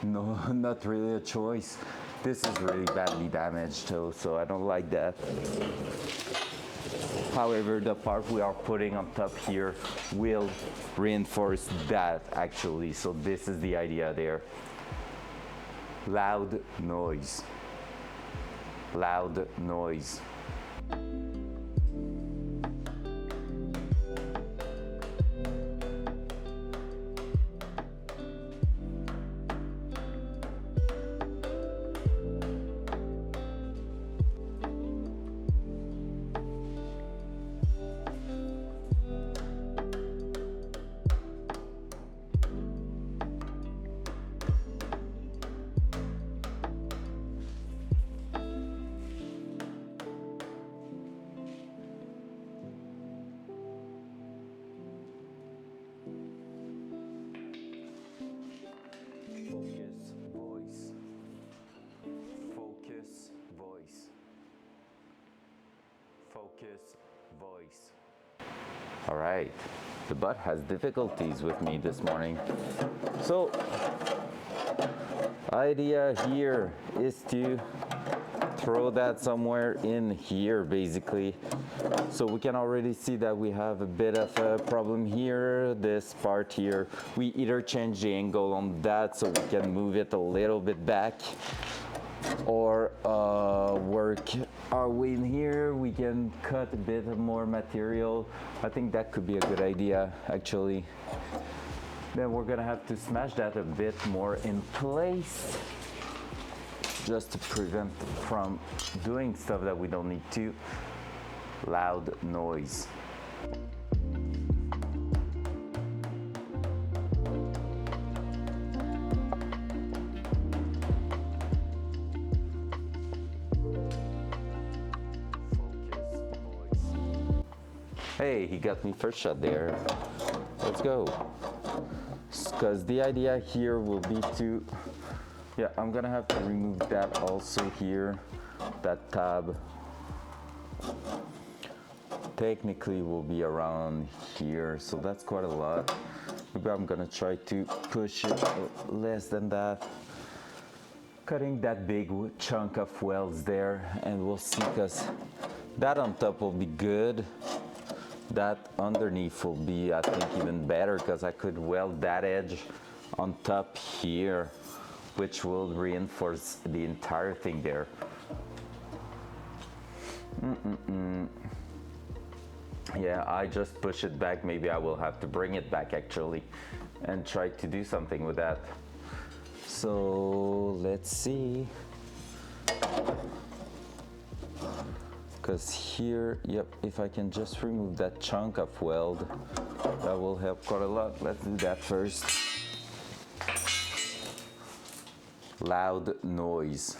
No, not really a choice. This is really badly damaged though, so I don't like that. However, the part we are putting on top here will reinforce that actually, so this is the idea there. Loud noise. Loud noise. All right, the butt has difficulties with me this morning. So, idea here is to throw that somewhere in here basically. So we can already see that we have a bit of a problem here. This part here, we either change the angle on that so we can move it a little bit back, or work our way in here. We can cut a bit more material. I think that could be a good idea actually. Then we're gonna have to smash that a bit more in place, just to prevent from doing stuff that we don't need to. Loud noise. Hey, he got me first shot there. Let's go. Because the idea here will be to, yeah, I'm gonna have to remove that also here, that tab. Technically will be around here, so that's quite a lot. Maybe I'm gonna try to push it less than that. Cutting that big chunk of welds there, and we'll see, because that on top will be good. That underneath will be, I think, even better, because I could weld that edge on top here, which will reinforce the entire thing there. Yeah, I just push it back. Maybe I will have to bring it back actually and try to do something with that. So let's see. Because here, yep, if I can just remove that chunk of weld, that will help quite a lot. Let's do that first. Loud noise.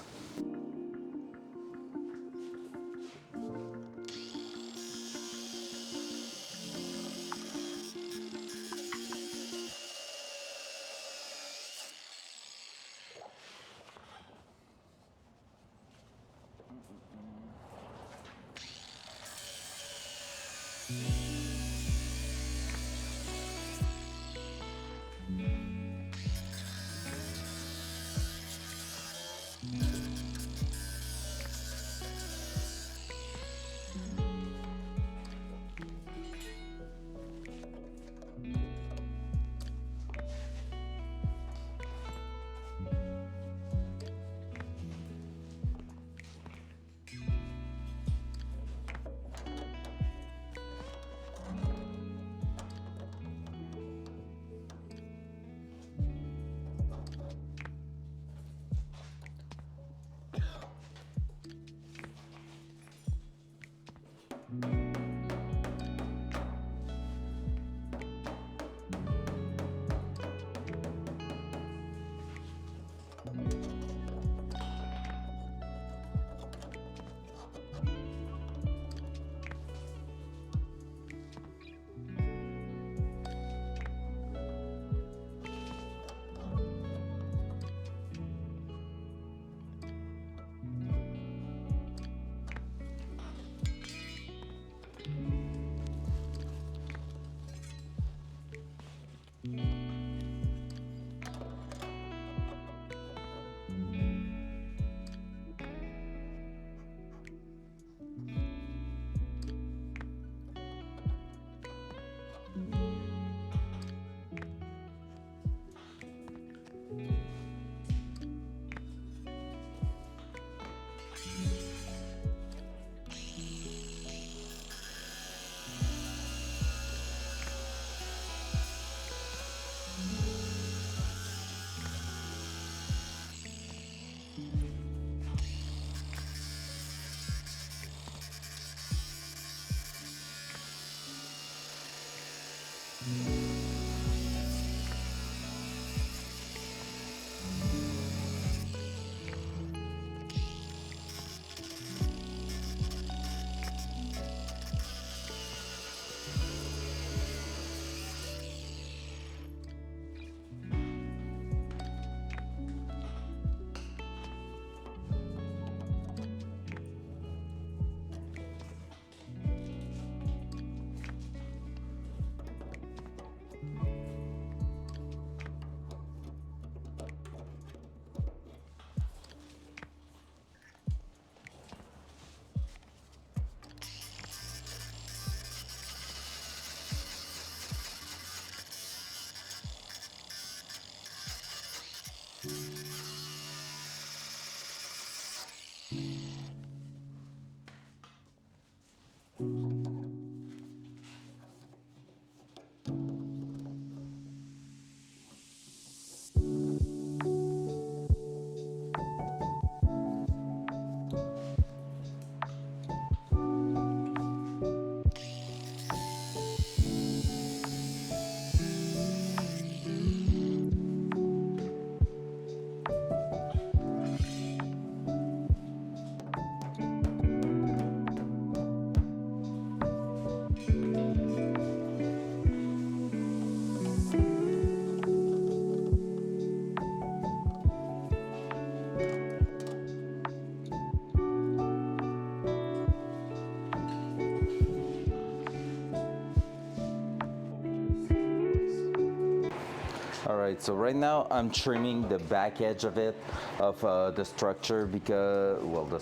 Alright, so right now I'm trimming the back edge of it, of the structure, because, well, the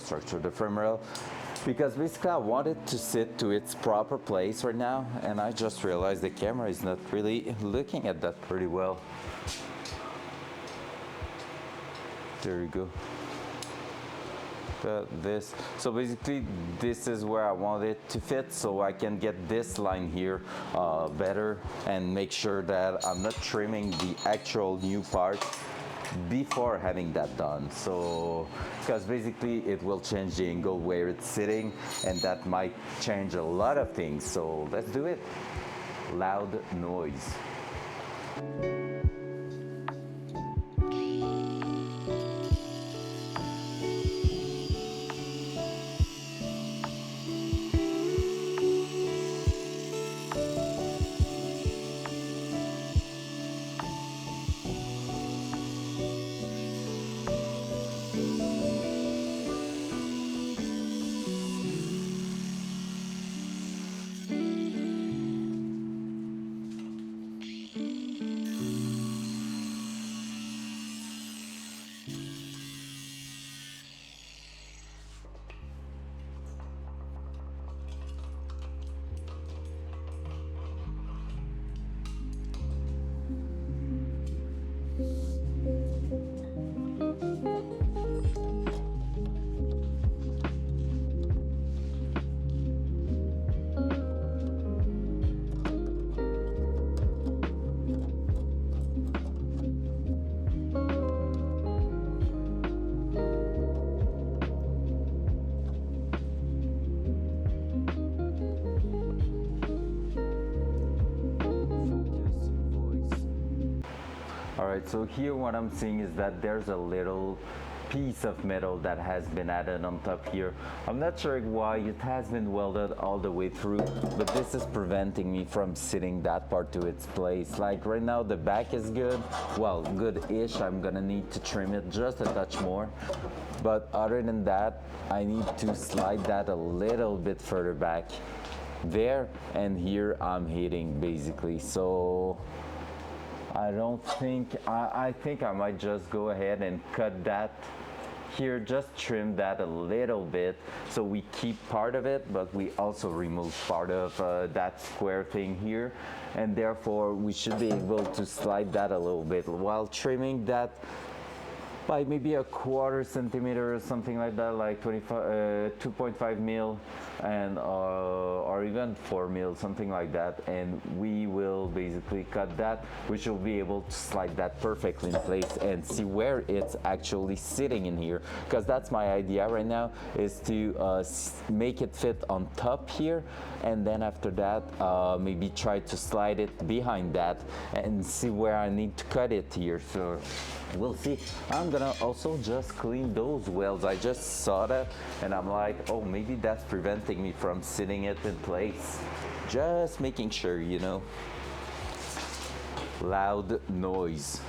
frame rail, because basically I want it to sit to its proper place right now, and I just realized the camera is not really looking at that pretty well. There you go. This, so basically this is where I want it to fit, so I can get this line here better and make sure that I'm not trimming the actual new part before having that done. So because basically it will change the angle where it's sitting, and that might change a lot of things. So let's do it. Loud noise. Alright, so here what I'm seeing is that there's a little piece of metal that has been added on top here. I'm not sure why it has been welded all the way through, but this is preventing me from sitting that part to its place. Like right now the back is good, well, good-ish. I'm gonna need to trim it just a touch more, but other than that I need to slide that a little bit further back there, and here I'm hitting basically. So I don't think, I think I might just go ahead and cut that here, just trim that a little bit so we keep part of it, but we also remove part of that square thing here, and therefore we should be able to slide that a little bit while trimming that by maybe a quarter centimeter or something like that, like 2.5 mil, and or even 4 mil, something like that, and we will basically cut that, which will be able to slide that perfectly in place and see where it's actually sitting in here, because that's my idea right now, is to make it fit on top here, and then after that maybe try to slide it behind that and see where I need to cut it here. So we'll see. I'm gonna also just clean those welds. I just saw that and I'm like, oh, maybe that's preventing me from sitting it in place. Just making sure, you know. Loud noise.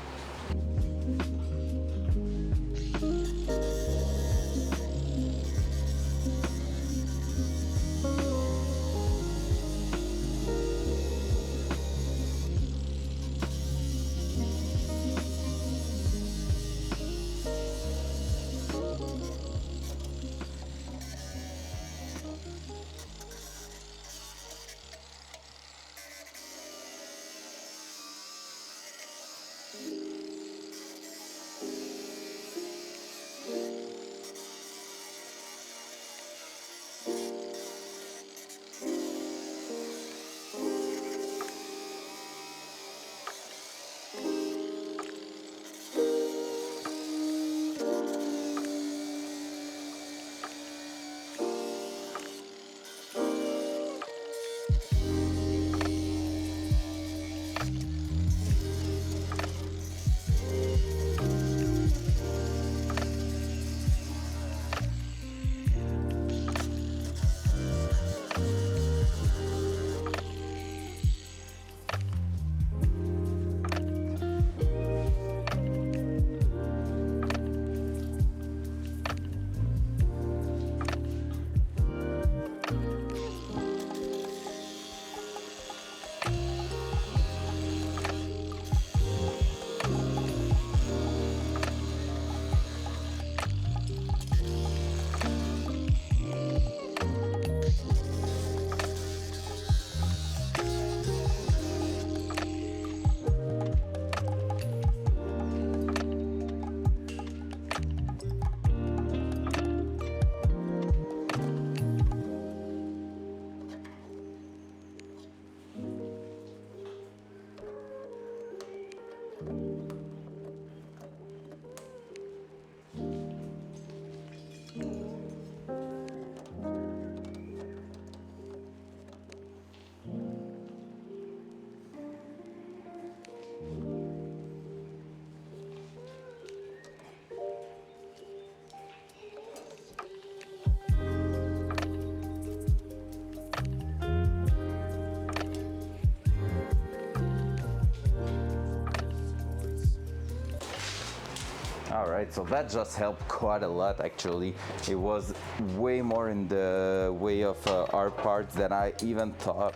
All right, so that just helped quite a lot actually. It was way more in the way of our parts than I even thought.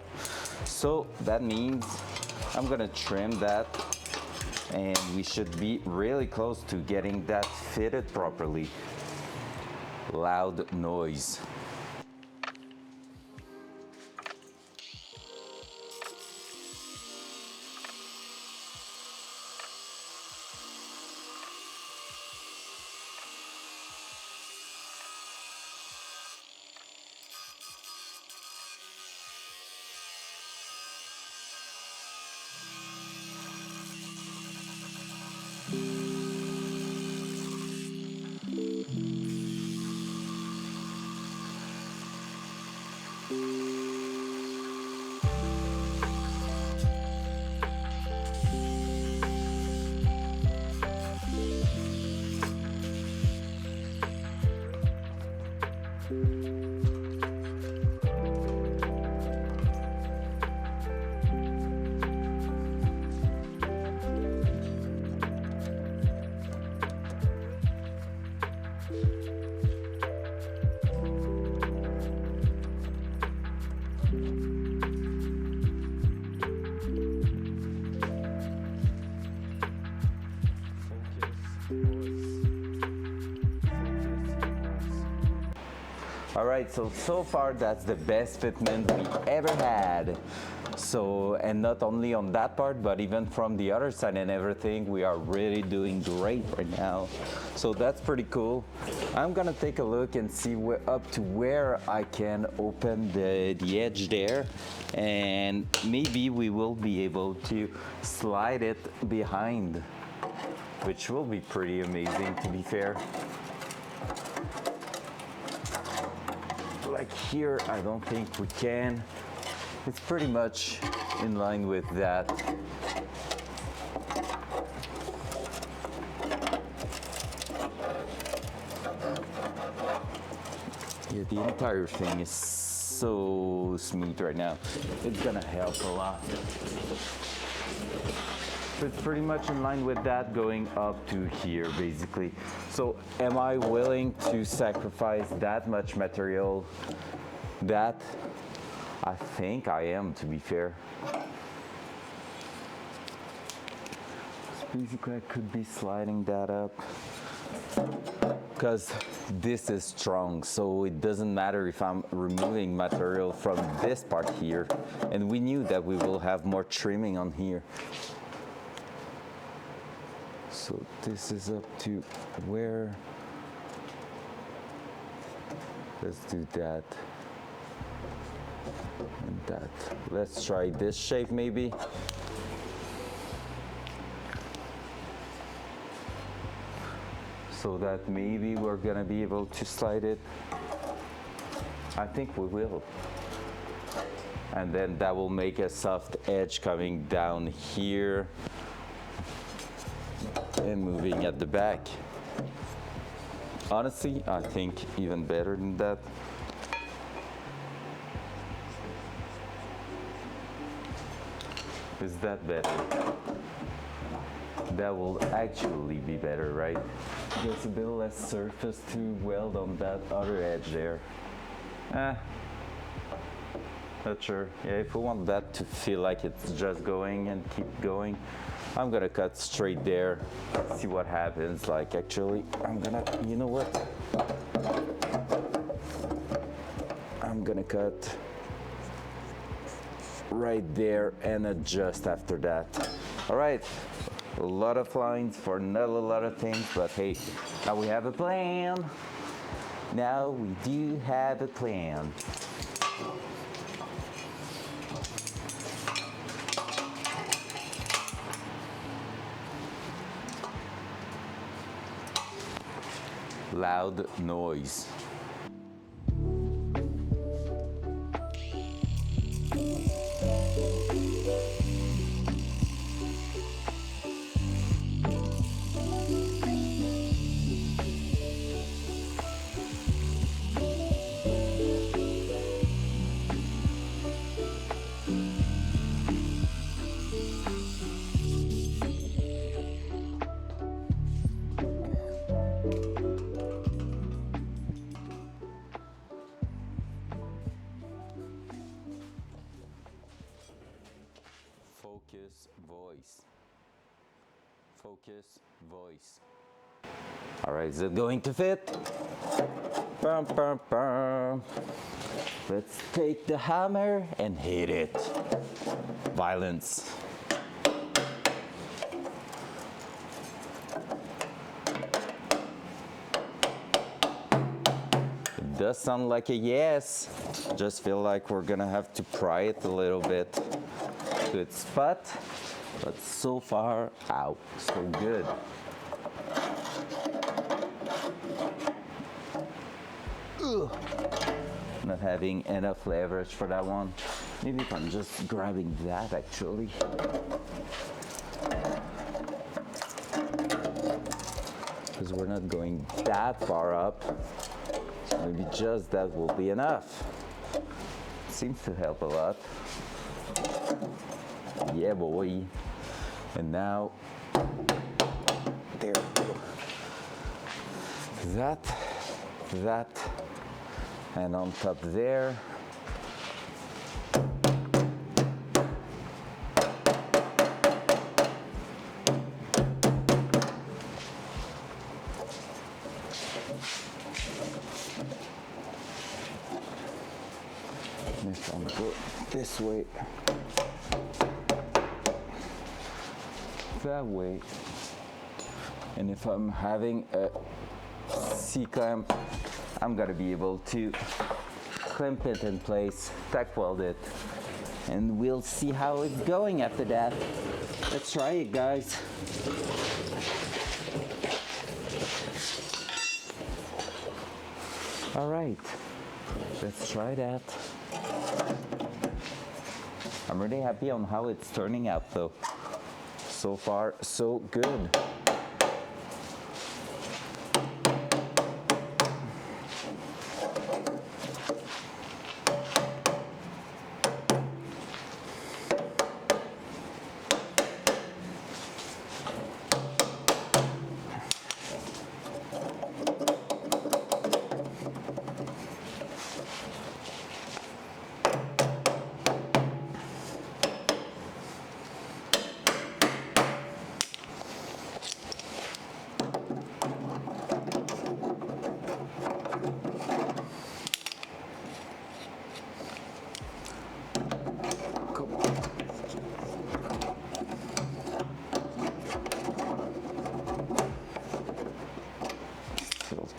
So that means I'm gonna trim that and we should be really close to getting that fitted properly. Loud noise. All right, so far that's the best fitment we ever had. So, and not only on that part, but even from the other side and everything, we are really doing great right now. So that's pretty cool. I'm gonna take a look and see up to where I can open the edge there, and maybe we will be able to slide it behind, which will be pretty amazing to be fair. Like here, I don't think we can. It's pretty much in line with that. Yeah, the entire thing is so smooth right now. It's gonna help a lot. So it's pretty much in line with that going up to here basically. So am I willing to sacrifice that much material? That I think I am, to be fair. So basically I could be sliding that up because this is strong, so it doesn't matter if I'm removing material from this part here, and we knew that we will have more trimming on here. So this is up to where, let's do that and that. Let's try this shape maybe. So that maybe we're gonna be able to slide it. I think we will. And then that will make a soft edge coming down here and moving at the back. Honestly, I think even better than that. Is that better? That will actually be better, right? There's a bit less surface to weld on that other edge there. Not sure. Yeah, if we want that to feel like it's just going and keep going, I'm gonna cut straight there, see what happens. Like actually, I'm gonna, you know what? I'm gonna cut right there and adjust after that. All right, a lot of lines for not a lot of things, but hey, now we have a plan. Now we do have a plan. Loud noise. voice. All right, is it going to fit? Bum, bum, bum. Let's take the hammer and hit it. Violence. It does sound like a yes. Just feel like we're gonna have to pry it a little bit to its spot. But so far, out, so good. Ugh. Not having enough leverage for that one. Maybe if I'm just grabbing that actually. Because we're not going that far up. So maybe just that will be enough. Seems to help a lot. Yeah, boy. And now, there we go. That, and on top there. If I'm good this way, that way, and if I'm having a C-clamp, I'm gonna be able to clamp it in place, tack weld it, and we'll see how it's going after that. Let's try it, guys. All right, let's try that. I'm really happy on how it's turning out though. So far, so good.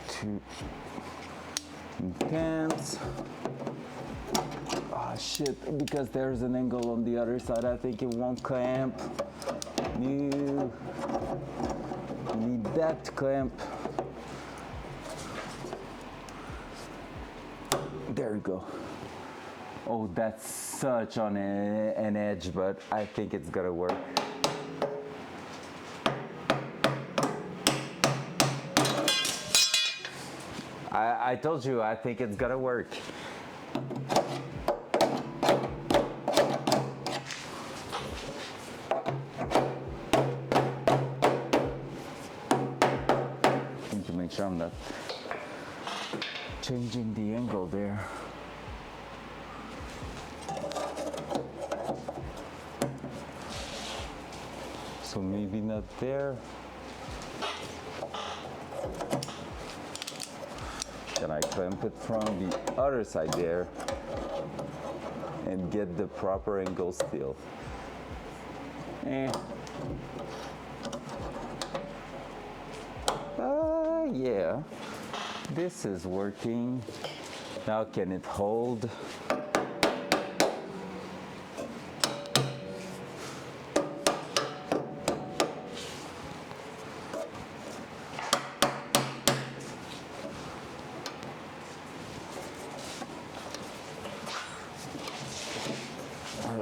Too intense. Oh shit, because there's an angle on the other side, I think it won't clamp. No. Need that to clamp. There we go. Oh, that's such on an edge, but I think it's gonna work. I told you, I think it's gonna work. Need to make sure I'm not changing the angle there. So maybe not there. Can I clamp it from the other side there and get the proper angle still? Yeah, this is working. Now can it hold?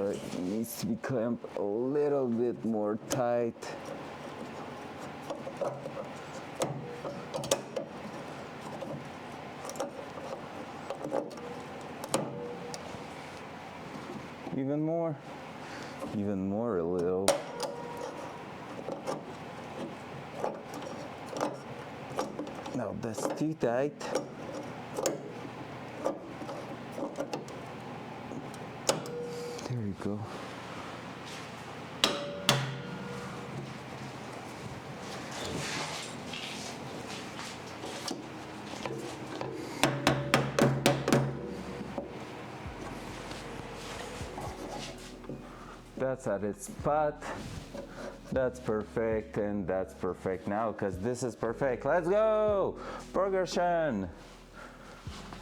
It needs to be clamped a little bit more tight. Even more a little. No, that's too tight. There you go. that's at its spot. That's perfect, and that's perfect now because this is perfect. Let's go! Progression!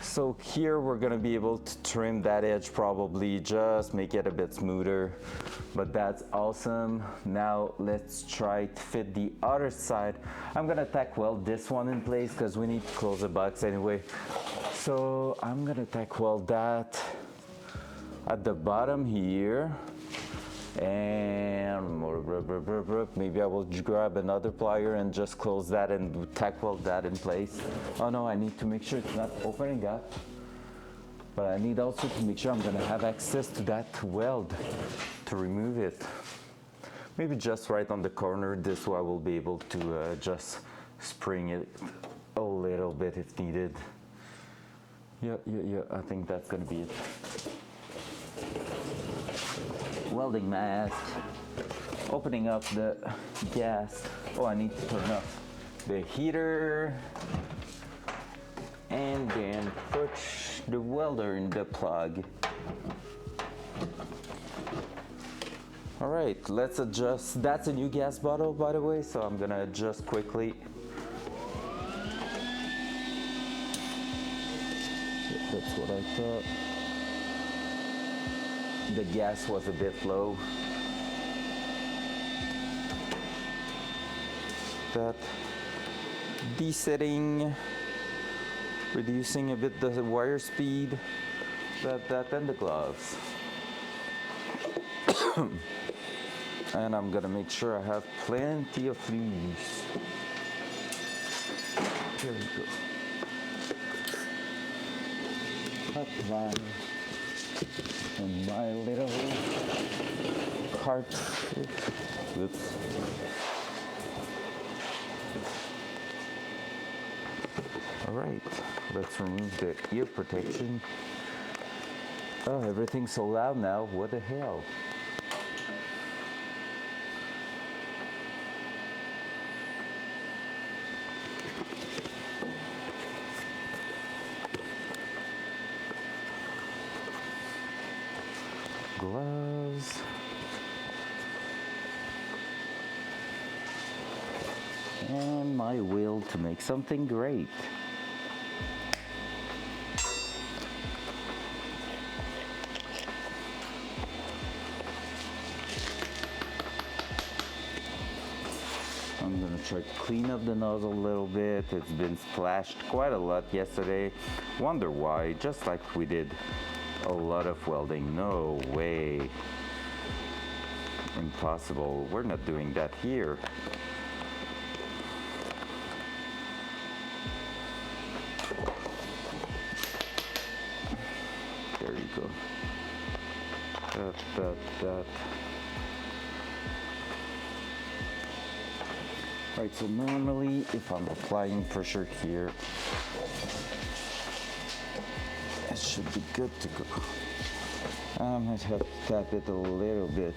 So here we're gonna be able to trim that edge, probably just make it a bit smoother, but that's awesome. Now let's try to fit the other side. I'm gonna tack weld this one in place because we need to close the box anyway. So I'm gonna tack weld that at the bottom here, and maybe I will grab another plier and just close that and tack weld that in place. Oh no, I need to make sure it's not opening up, but I need also to make sure I'm gonna have access to that weld to remove it. Maybe just right on the corner, this way I will be able to just spring it a little bit if needed. Yeah, I think that's gonna be it. Welding mask, opening up the gas. Oh, I need to turn off the heater, and then put the welder in the plug. All right, let's adjust. That's a new gas bottle, by the way, so I'm gonna adjust quickly. That's what I thought. The gas was a bit low. That desetting, reducing a bit the wire speed, that and the gloves. And I'm gonna make sure I have plenty of flues. Here we go. Hot line. And my little cart. Oops. All right, let's remove the ear protection. Oh, everything's so loud now. What the hell? Gloves. And my will to make something great. I'm gonna try to clean up the nozzle a little bit. It's been splashed quite a lot yesterday. Wonder why, just like we did a lot of welding. No way. Impossible. We're not doing that here. There you go. That. Right, so normally if I'm applying pressure here, it should be good to go. I might have to tap it a little bit.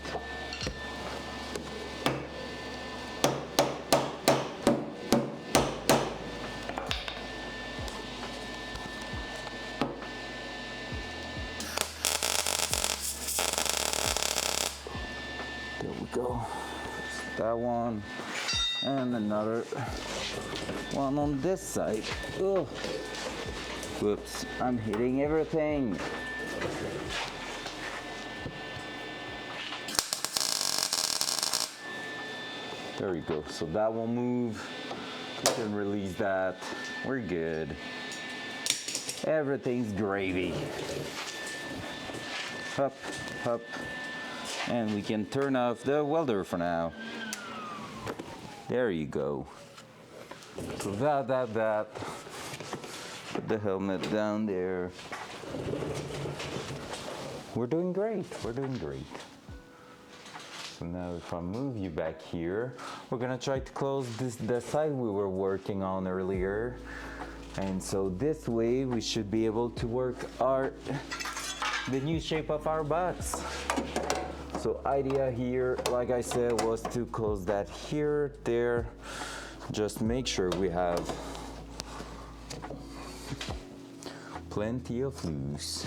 There we go. That one. And another one on this side. Ugh. Whoops, I'm hitting everything. There you go. So that will move. You can release that. We're good. Everything's gravy. Up. And we can turn off the welder for now. There you go. So that. Put the helmet down there. We're doing great. So now if I move you back here, we're gonna try to close the side we were working on earlier. And so this way we should be able to work the new shape of our box. So idea here, like I said, was to close that here, there. Just make sure we have plenty of loose.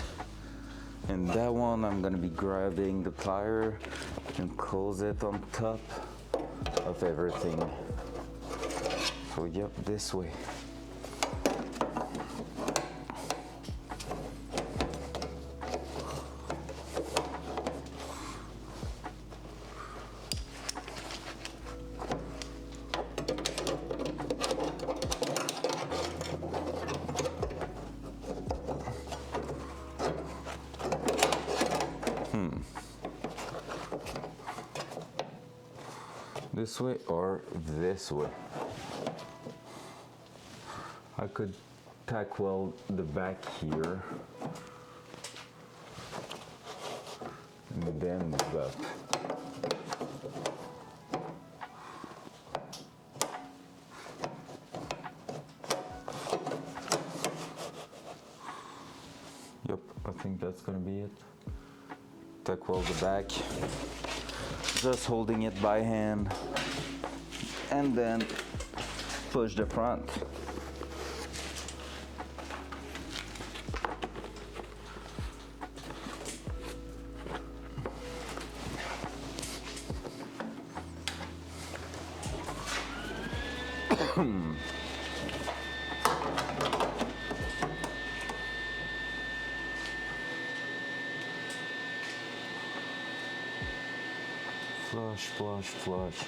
And that one, I'm gonna be grabbing the plier and close it on top of everything. So yep, this way. This way or this way? I could tack weld the back here and then move up. Yep, I think that's gonna be it. Tack weld the back. Just holding it by hand and then push the front. Flush, flush, flush.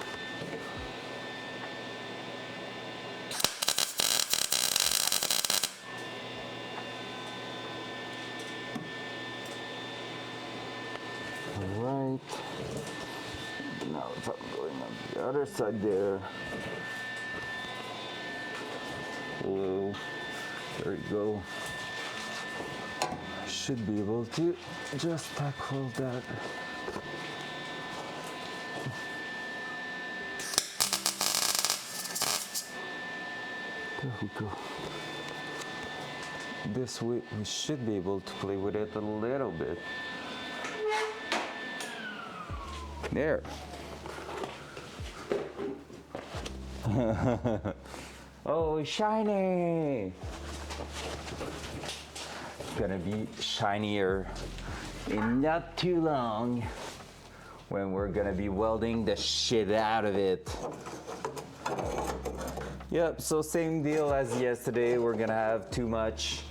All right. Now if I'm going on the other side there. Whoa. There you go. Should be able to just tackle that. There we go. This way we should be able to play with it a little bit. There. Oh, shiny! It's gonna be shinier in not too long when we're gonna be welding the shit out of it. Yep, so same deal as yesterday. We're gonna have too much.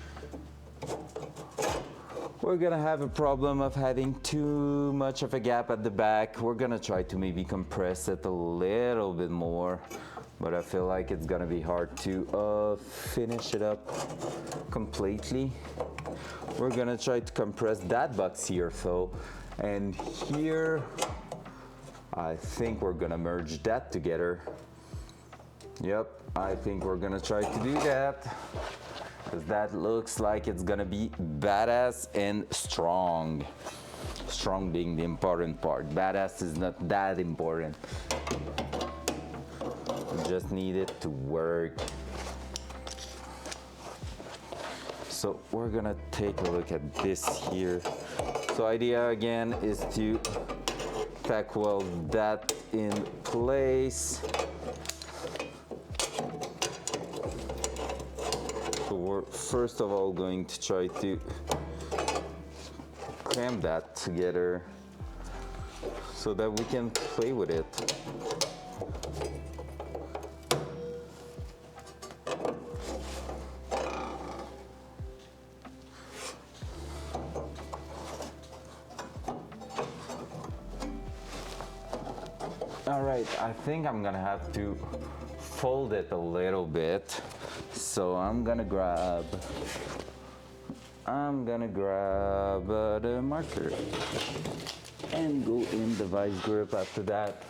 We're gonna have a problem of having too much of a gap at the back. We're gonna try to maybe compress it a little bit more, but I feel like it's gonna be hard to finish it up completely. We're gonna try to compress that box here though, and here, I think we're gonna merge that together. Yep, I think we're gonna try to do that, because that looks like it's gonna be badass and strong. Strong being the important part. Badass is not that important. We just need it to work. So we're gonna take a look at this here. So idea again is to tack weld that in place. So we're first of all going to try to clamp that together so that we can play with it. All right, I think I'm gonna have to fold it a little bit. So I'm gonna grab the marker and go in the vice grip after that.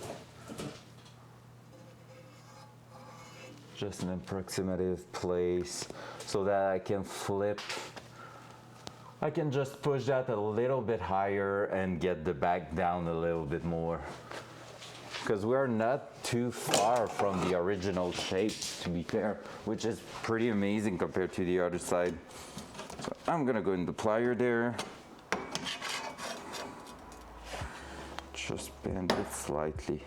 Just an approximative place so that I can flip. I can just push that a little bit higher and get the back down a little bit more. Because we're not too far from the original shape, to be fair, which is pretty amazing compared to the other side. So I'm gonna go in the plier there. Just bend it slightly,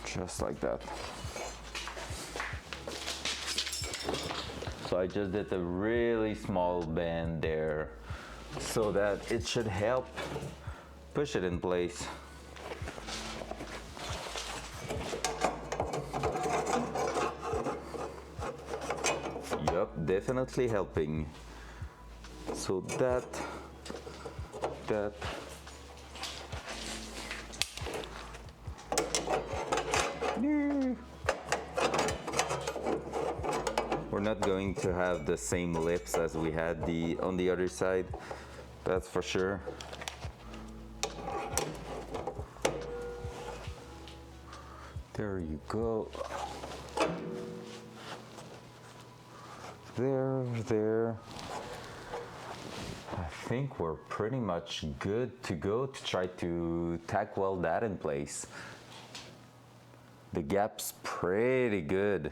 just like that. So I just did a really small bend there so that it should help push it in place. Yup, definitely helping. So that we're not going to have the same lips as we had on the other side, that's for sure. There you go. There. I think we're pretty much good to go to try to tack weld that in place. The gap's pretty good.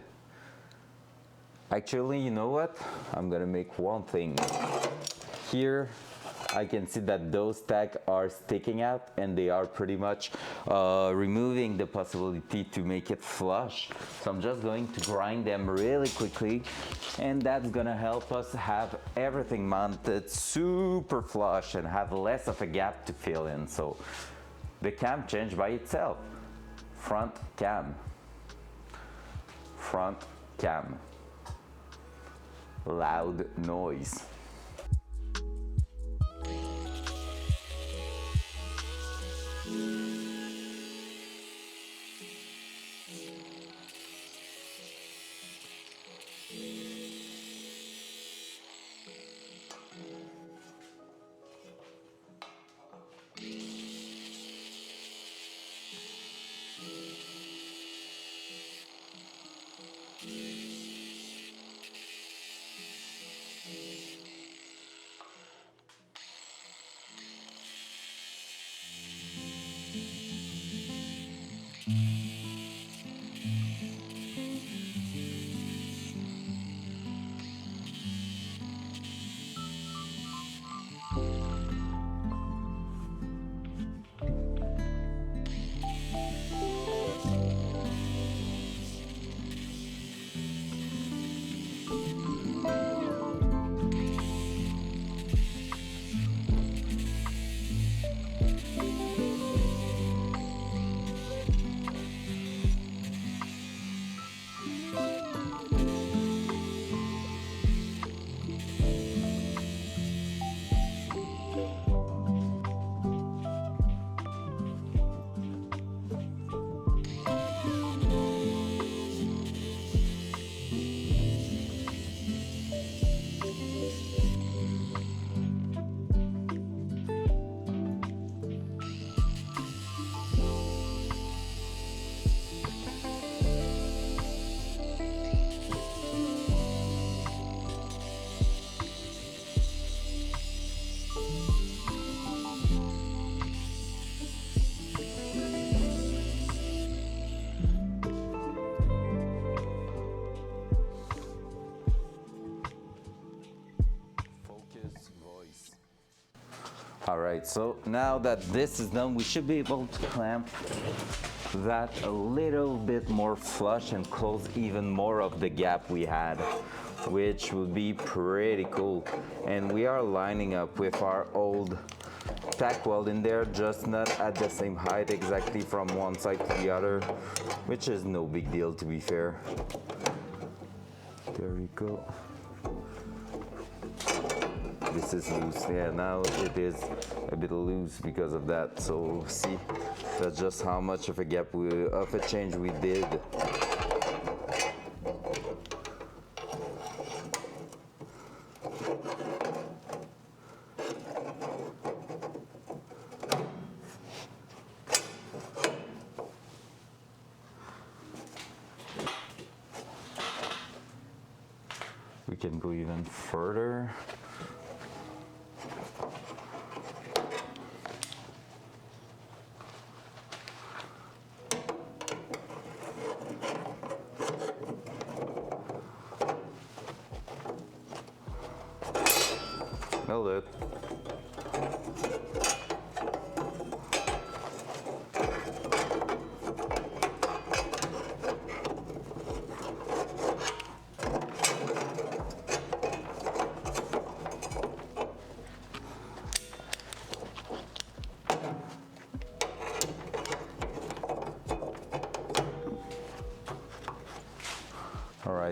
Actually, you know what? I'm gonna make one thing. Here, I can see that those tacks are sticking out and they are pretty much removing the possibility to make it flush. So I'm just going to grind them really quickly, and that's gonna help us have everything mounted super flush and have less of a gap to fill in. So the cam changed by itself. Front cam. Front cam. Loud noise. All right, so now that this is done, we should be able to clamp that a little bit more flush and close even more of the gap we had, which would be pretty cool. And we are lining up with our old tack weld in there, just not at the same height exactly from one side to the other, which is no big deal, to be fair. There we go. This is loose. Yeah, now it is a bit loose because of that. So see, that's just how much of a gap of a change we did. We can go even further. Nailed it.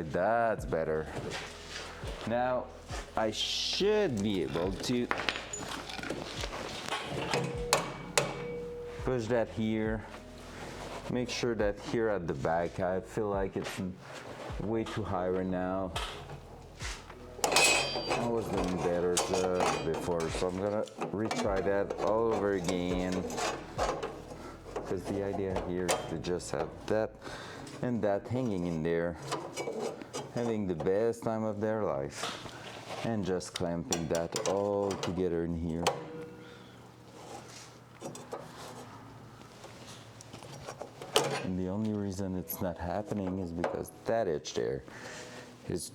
side, that's better. Now I should be able to push that here. Make sure that here at the back, I feel like it's way too high right now. I was doing better just before, so I'm gonna retry that all over again. Because the idea here is to just have that and that hanging in there, having the best time of their life, and just clamping that all together in here. And the only reason it's not happening is because that edge there is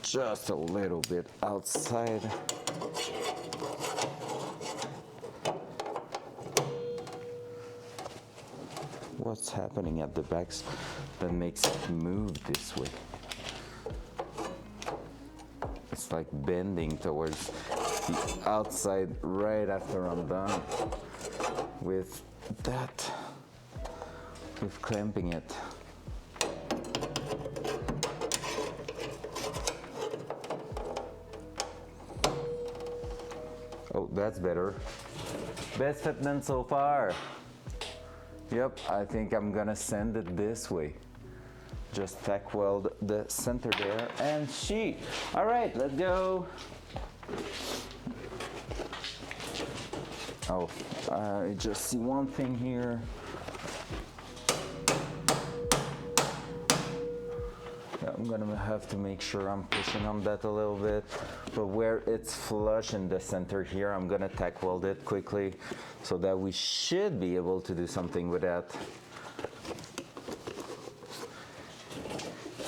just a little bit outside. What's happening at the backs that makes it move this way? It's like bending towards the outside right after I'm done with that, with clamping it. Oh, that's better. Best fitment so far. Yep, I think I'm gonna send it this way. Just tack weld the center there and sheet. All right, let's go. Oh, I just see one thing here. I'm gonna have to make sure I'm pushing on that a little bit, but where it's flush in the center here, I'm gonna tack weld it quickly so that we should be able to do something with that.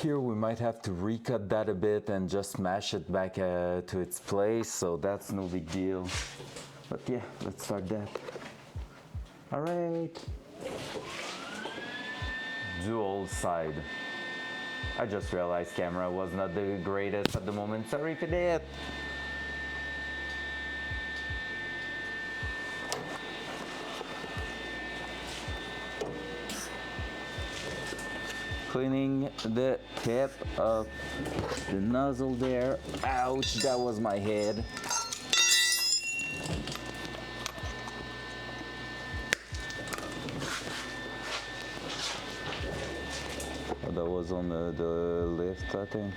Here we might have to recut that a bit and just smash it back to its place, so that's no big deal. But yeah, let's start that. All right. Dual side. I just realized camera was not the greatest at the moment. Sorry for that. Cleaning the tip of the nozzle there. Ouch, that was my head. That was on the lift, I think.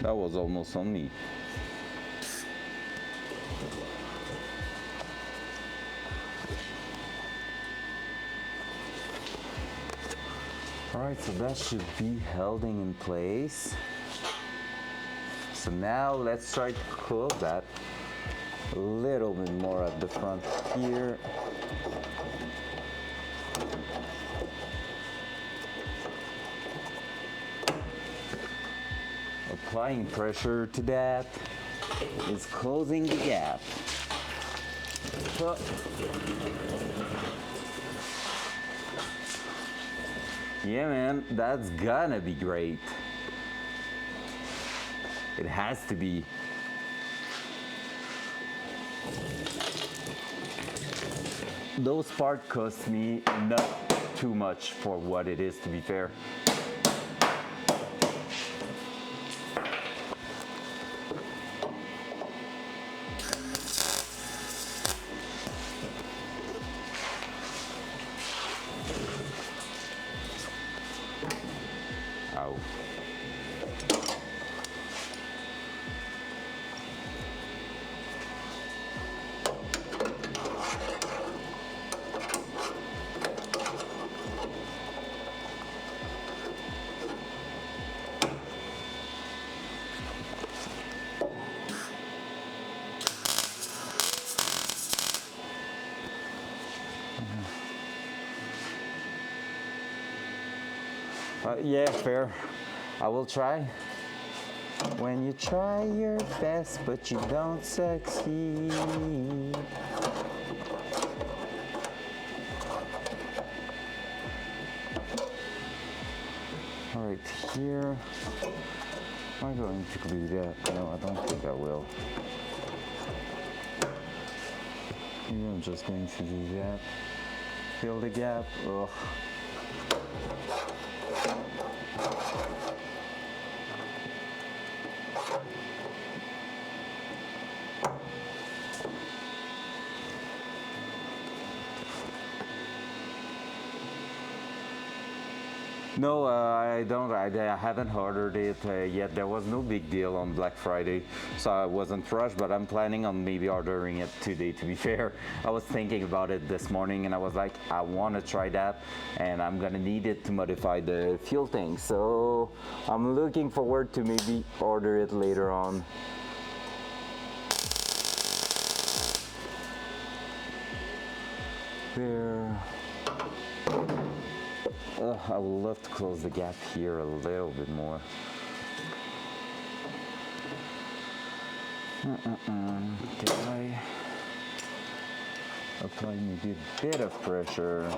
That was almost on me. All right, so that should be holding in place. So now let's try to close that a little bit more at the front here. Applying pressure to that is closing the gap. So, yeah, man, that's gonna be great. It has to be. Those parts cost me not too much for what it is, to be fair. Ow. Yeah, fair. I will try. When you try your best, but you don't succeed. All right, here. Am I going to glue that? No, I don't think I will. Maybe I'm just going to do that. Fill the gap. Ugh. No, I don't. I haven't ordered it yet. There was no big deal on Black Friday, so I wasn't rushed, but I'm planning on maybe ordering it today, to be fair. I was thinking about it this morning and I was like, I want to try that and I'm going to need it to modify the fuel tank. So I'm looking forward to maybe order it later on. There. I would love to close the gap here a little bit more. Can I apply maybe a bit of pressure?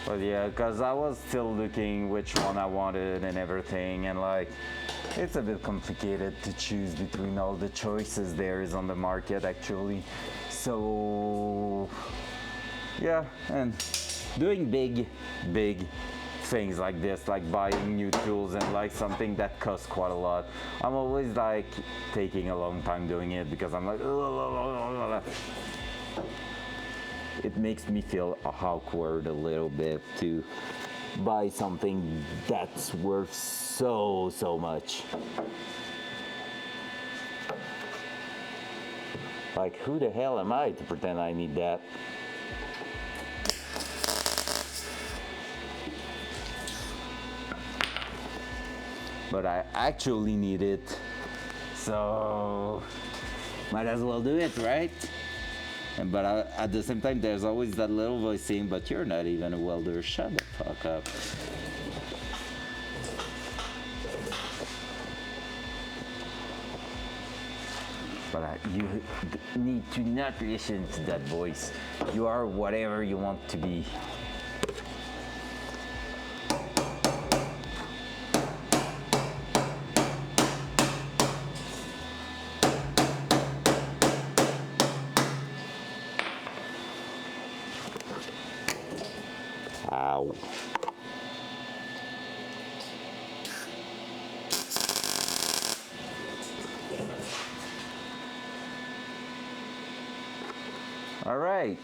But yeah, because I was still looking which one I wanted and everything, and like, it's a bit complicated to choose between all the choices there is on the market actually. So yeah, and doing big things like this, like buying new tools and like something that costs quite a lot, I'm always like taking a long time doing it because I'm like, it makes me feel awkward a little bit to buy something that's worth so much. Like, who the hell am I to pretend I need that? But I actually need it, so might as well do it, right? But at the same time, there's always that little voice saying, but you're not even a welder, shut the fuck up. But you need to not listen to that voice. You are whatever you want to be. Ow. All right.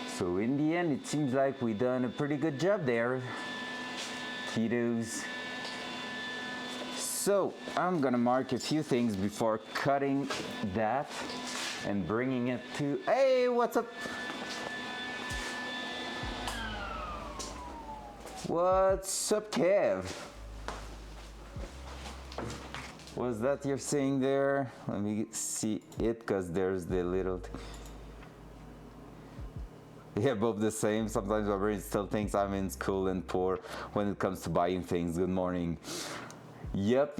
So in the end, it seems like we've done a pretty good job there, kiddos. So I'm gonna mark a few things before cutting that and bringing it to, hey, what's up? What's up, Kev? Was that you're saying there? Let me see it, because there's the little... Yeah, both the same. Sometimes my brain still thinks I'm in school and poor when it comes to buying things. Good morning. Yep,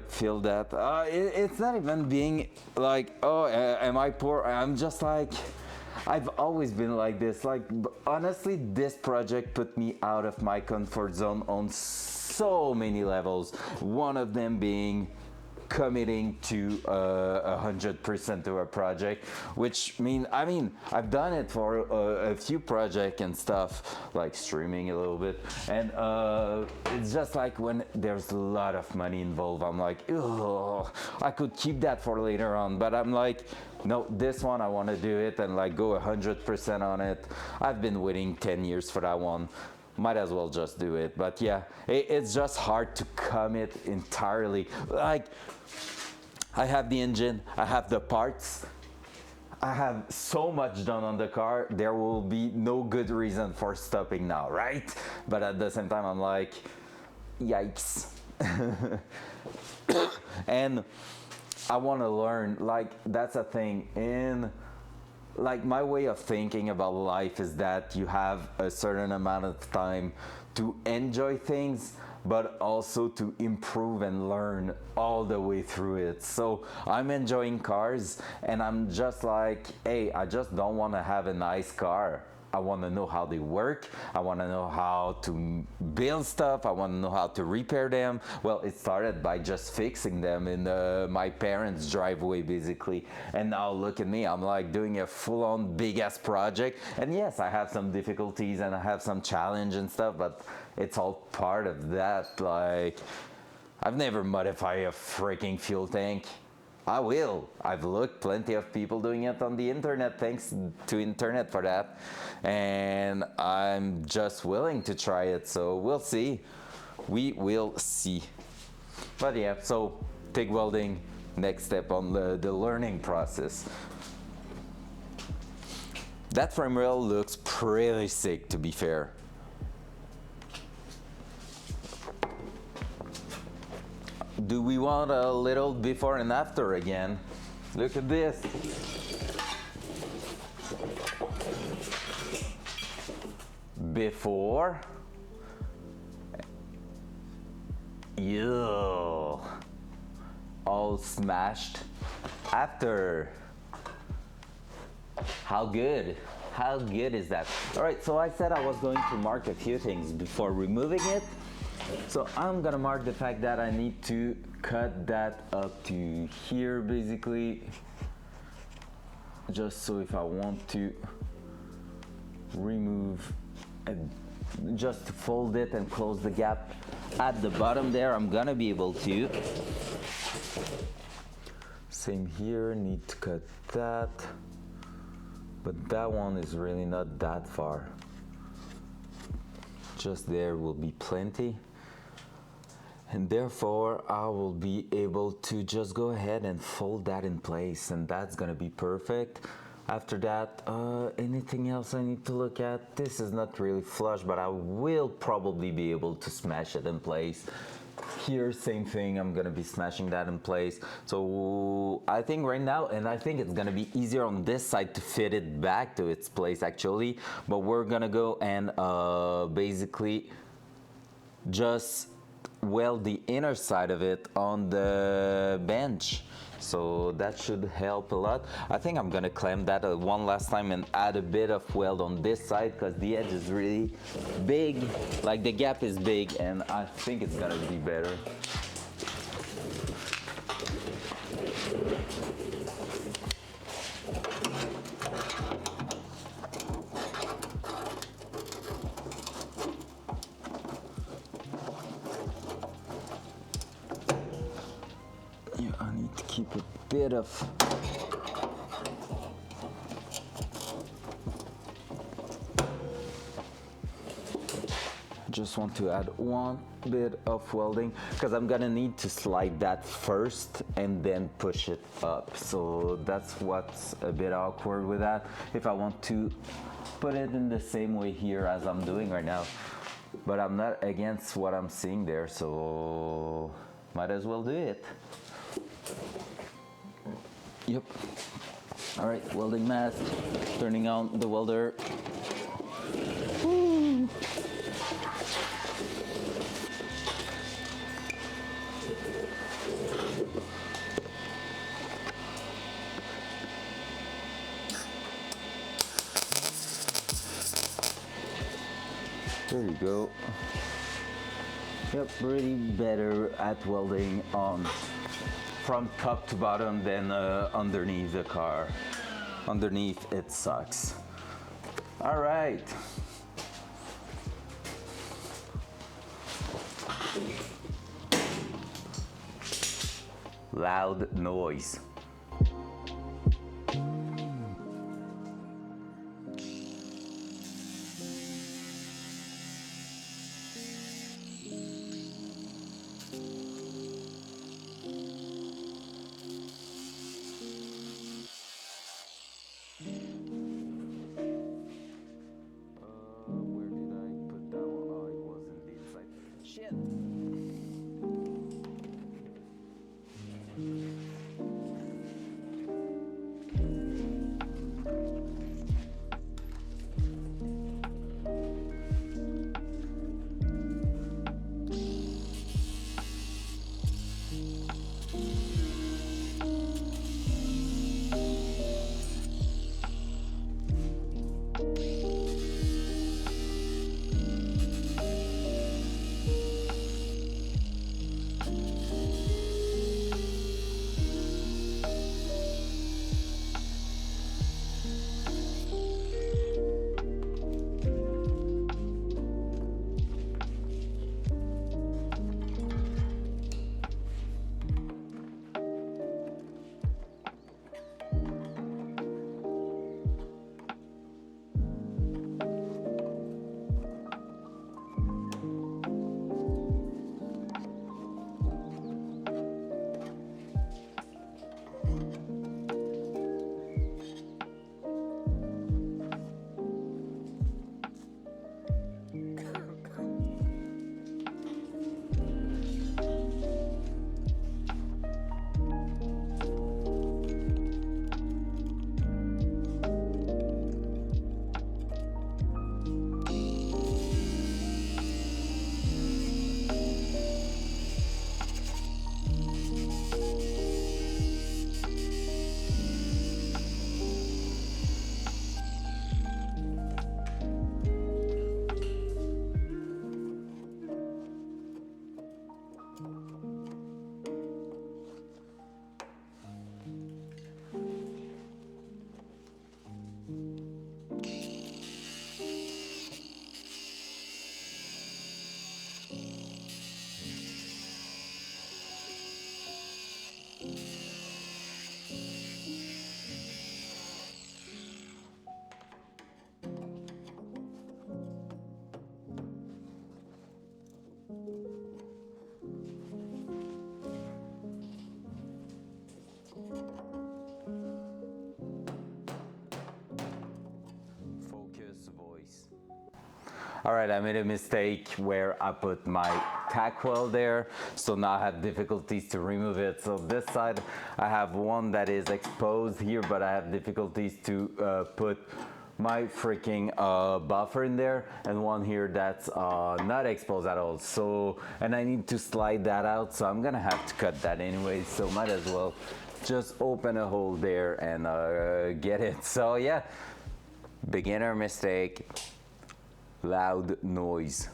feel that. It's not even being like, oh, am I poor? I'm just like, I've always been like this. Like, honestly, this project put me out of my comfort zone on so many levels. One of them being committing to 100% to a project, which I mean, I've done it for a few projects and stuff, like streaming a little bit, and it's just like when there's a lot of money involved, I'm like, ugh, I could keep that for later on, but I'm like, no, this one I want to do it and like go 100% on it. I've been waiting 10 years for that one. might as well just do it. But yeah, it's just hard to commit entirely. Like, I have the engine, I have the parts, I have so much done on the car, there will be no good reason for stopping now, right? But at the same time, I'm like, yikes. And I want to learn, like, that's a thing. In like, my way of thinking about life is that you have a certain amount of time to enjoy things, but also to improve and learn all the way through it. So I'm enjoying cars, and I'm just like, hey, I just don't want to have a nice car. I want to know how they work. I want to know how to build stuff. I want to know how to repair them. Well, it started by just fixing them in my parents' driveway, basically. And now look at me. I'm like doing a full-on big-ass project. And yes, I have some difficulties and I have some challenge and stuff, but it's all part of that. Like, I've never modified a freaking fuel tank. I will. I've looked plenty of people doing it on the internet, thanks to internet for that. And I'm just willing to try it, so we'll see. We will see. But yeah, so TIG welding, next step on the learning process. That frame rail looks pretty sick, to be fair. Do we want a little before and after again? Look at this. Before. Ew. All smashed. After. How good? How good is that? All right, so I said I was going to mark a few things before removing it. So I'm gonna mark the fact that I need to cut that up to here, basically, just so if I want to remove and just fold it and close the gap at the bottom there, I'm gonna be able to. Same here, need to cut that, but that one is really not that far. Just there will be plenty. And therefore, I will be able to just go ahead and fold that in place, and that's gonna be perfect. After that, anything else I need to look at? This is not really flush, but I will probably be able to smash it in place. Here, same thing, I'm gonna be smashing that in place. So I think right now, and I think it's gonna be easier on this side to fit it back to its place actually, but we're gonna go and basically just weld the inner side of it on the bench. So that should help a lot. I think I'm gonna clamp that one last time and add a bit of weld on this side because the edge is really big, like the gap is big, and I think it's gonna be better. Keep a bit of just want to add one bit of welding because I'm gonna need to slide that first and then push it up, so that's what's a bit awkward with that. If I want to put it in the same way here as I'm doing right now, but I'm not against what I'm seeing there, so might as well do it. Yep. All right, welding mask, turning on the welder. Woo. There you go. Yep, really better at welding on from top to bottom than underneath the car. Underneath it sucks. All right. Loud noise. shit. All right, I made a mistake where I put my tack weld there, so now I have difficulties to remove it. So this side, I have one that is exposed here, but I have difficulties to put my freaking buffer in there, and one here that's not exposed at all. So, and I need to slide that out, so I'm gonna have to cut that anyway, so might as well just open a hole there and get it. So yeah, beginner mistake. Loud noise.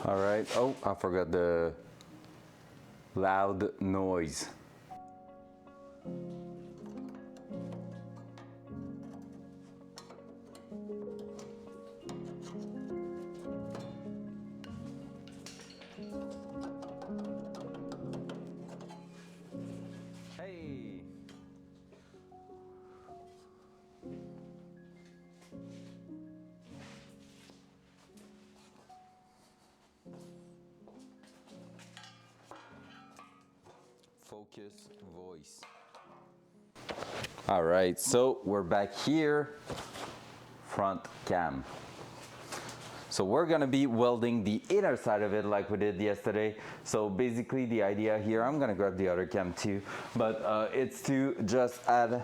All right. Oh, I forgot the loud noise. Hey. focus voice. All right, so we're back here, front cam. So we're gonna be welding the inner side of it like we did yesterday. So basically the idea here, I'm gonna grab the other cam too, but it's to just add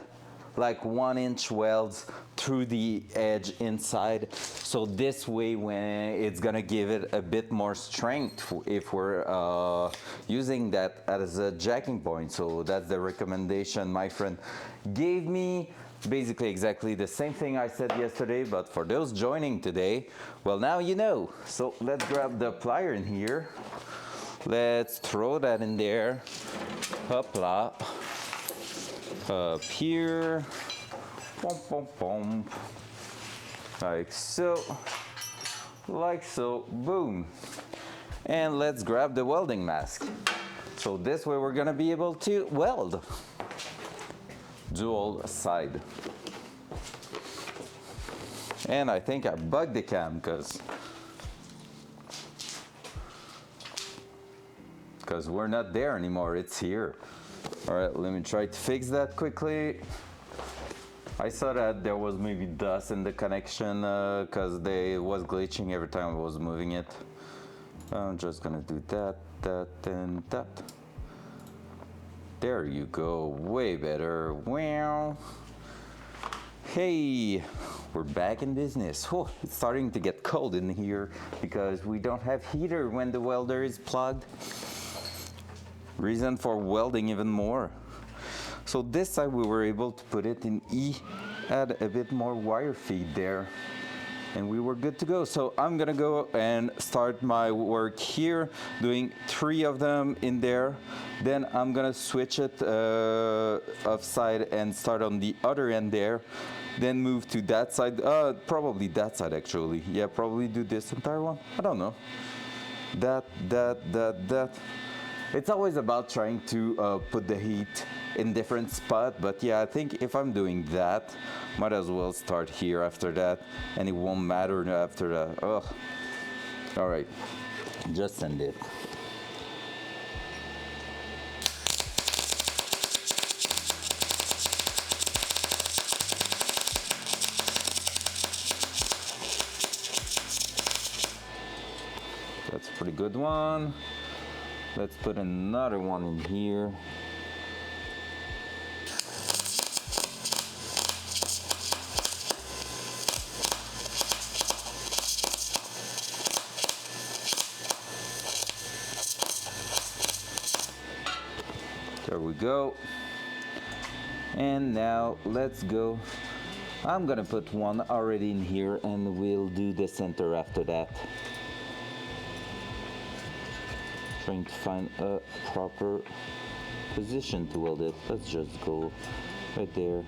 like 1-inch welds through the edge inside. So this way, when it's gonna give it a bit more strength if we're using that as a jacking point. So that's the recommendation my friend gave me. Basically exactly the same thing I said yesterday, but for those joining today, well, now you know. So let's grab the plier in here. Let's throw that in there. Hopla. Up here. Pom, pom, pom. Like so. Like so. Boom. And let's grab the welding mask. So this way we're gonna be able to weld. Dual side. And I think I bugged the cam because we're not there anymore, it's here. All right, let me try to fix that quickly. I saw that there was maybe dust in the connection because it was glitching every time I was moving it. I'm just gonna do that, that, and that. There you go, way better. Wow. Hey, we're back in business. Oh, it's starting to get cold in here because we don't have heater when the welder is plugged. Reason for welding even more. So this side we were able to put it in E, add a bit more wire feed there, and we were good to go. So I'm gonna go and start my work here, doing 3 of them in there. Then I'm gonna switch it offside and start on the other end there. Then move to that side, probably that side actually. Yeah, probably do this entire one. I don't know. That. It's always about trying to put the heat in different spot, but yeah, I think if I'm doing that, might as well start here after that, and it won't matter after that. Oh, all right, just send it. That's a pretty good one. Let's put another one in here. There we go. And now let's go. I'm gonna put one already in here and we'll do the center after that. Trying to find a proper position to weld it. Let's just go right there.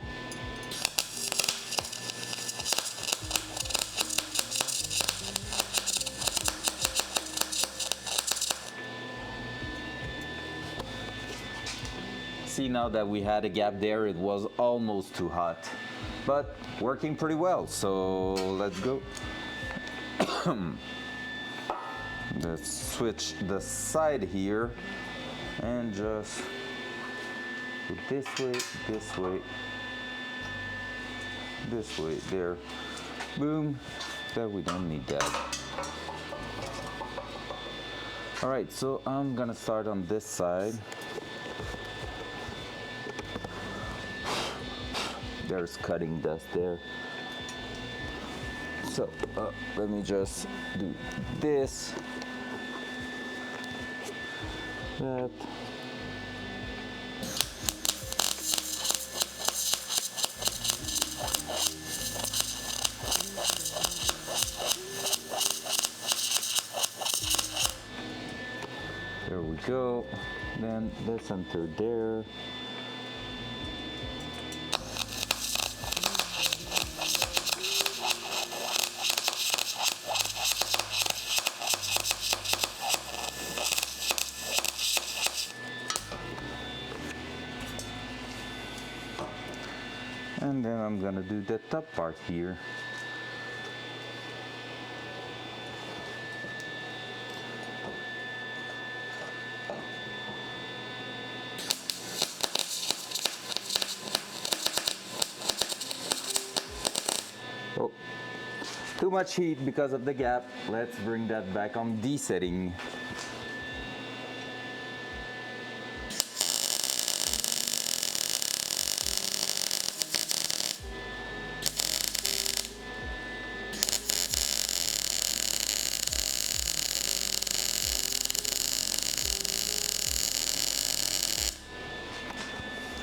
See, now that we had a gap there, it was almost too hot, but working pretty well. So let's go. Let's switch the side here and just go this way, this way, this way, there. Boom. That we don't need that. All right, so I'm gonna start on this side. There's cutting dust there. So let me just do this. That. There we go. Then let's enter there. And then I'm gonna do the top part here. much heat because of the gap. Let's bring that back on D setting.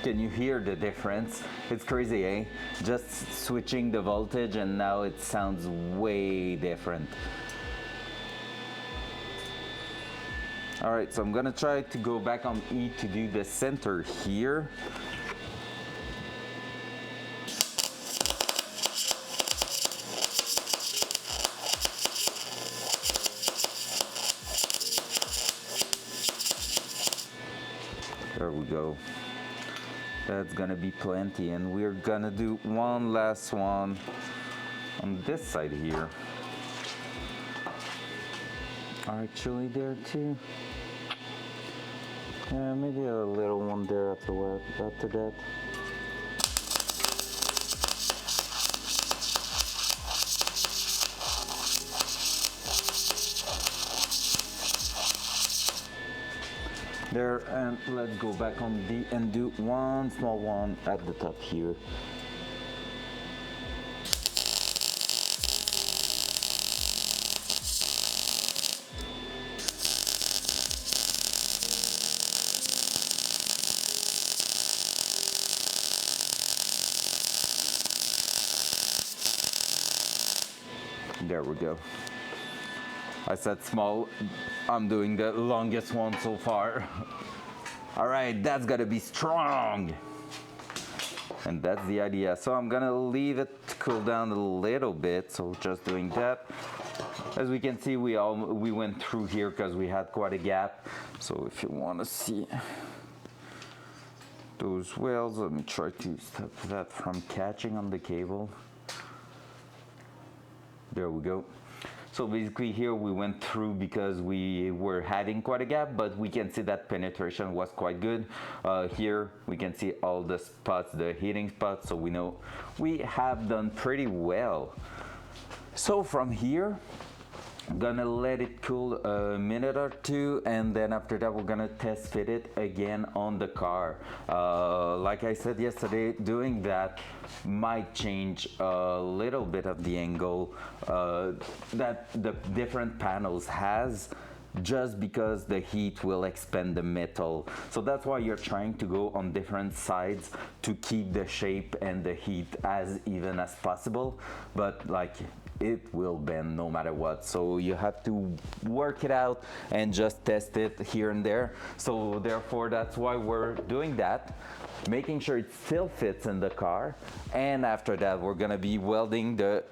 Can you hear the difference? It's crazy, eh? Just switching the voltage and now it sounds way different. All right, so I'm gonna try to go back on E to do the center here. There we go. That's gonna be plenty, and we're gonna do one last one on this side here. Actually there too. Yeah, maybe a little one there after that. There, and let's go back on D and do one small one at the top here. There we go. I said small, I'm doing the longest one so far. All right, that's gotta be strong. And that's the idea. So I'm gonna leave it to cool down a little bit. So just doing that. As we can see, we went through here because we had quite a gap. So if you wanna see those welds, let me try to stop that from catching on the cable. There we go. So basically here we went through because we were having quite a gap, but we can see that penetration was quite good. Here we can see all the spots, the heating spots, so we know we have done pretty well. So from here, I'm gonna let it cool a minute or two, and then after that we're gonna test fit it again on the car. Like I said yesterday, doing that might change a little bit of the angle that the different panels has, just because the heat will expand the metal. So that's why you're trying to go on different sides to keep the shape and the heat as even as possible, but like it will bend no matter what. So you have to work it out and just test it here and there. So therefore, that's why we're doing that, making sure it still fits in the car. And after that, we're gonna be welding the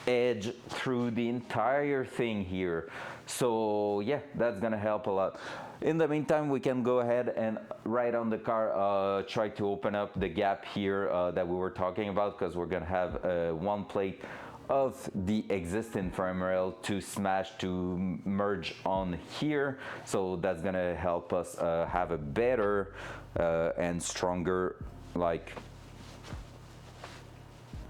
edge through the entire thing here. So yeah, that's gonna help a lot. In the meantime, we can go ahead and right on the car try to open up the gap here that we were talking about, because we're gonna have one plate of the existing frame rail to smash to merge on here. So that's gonna help us have a better and stronger like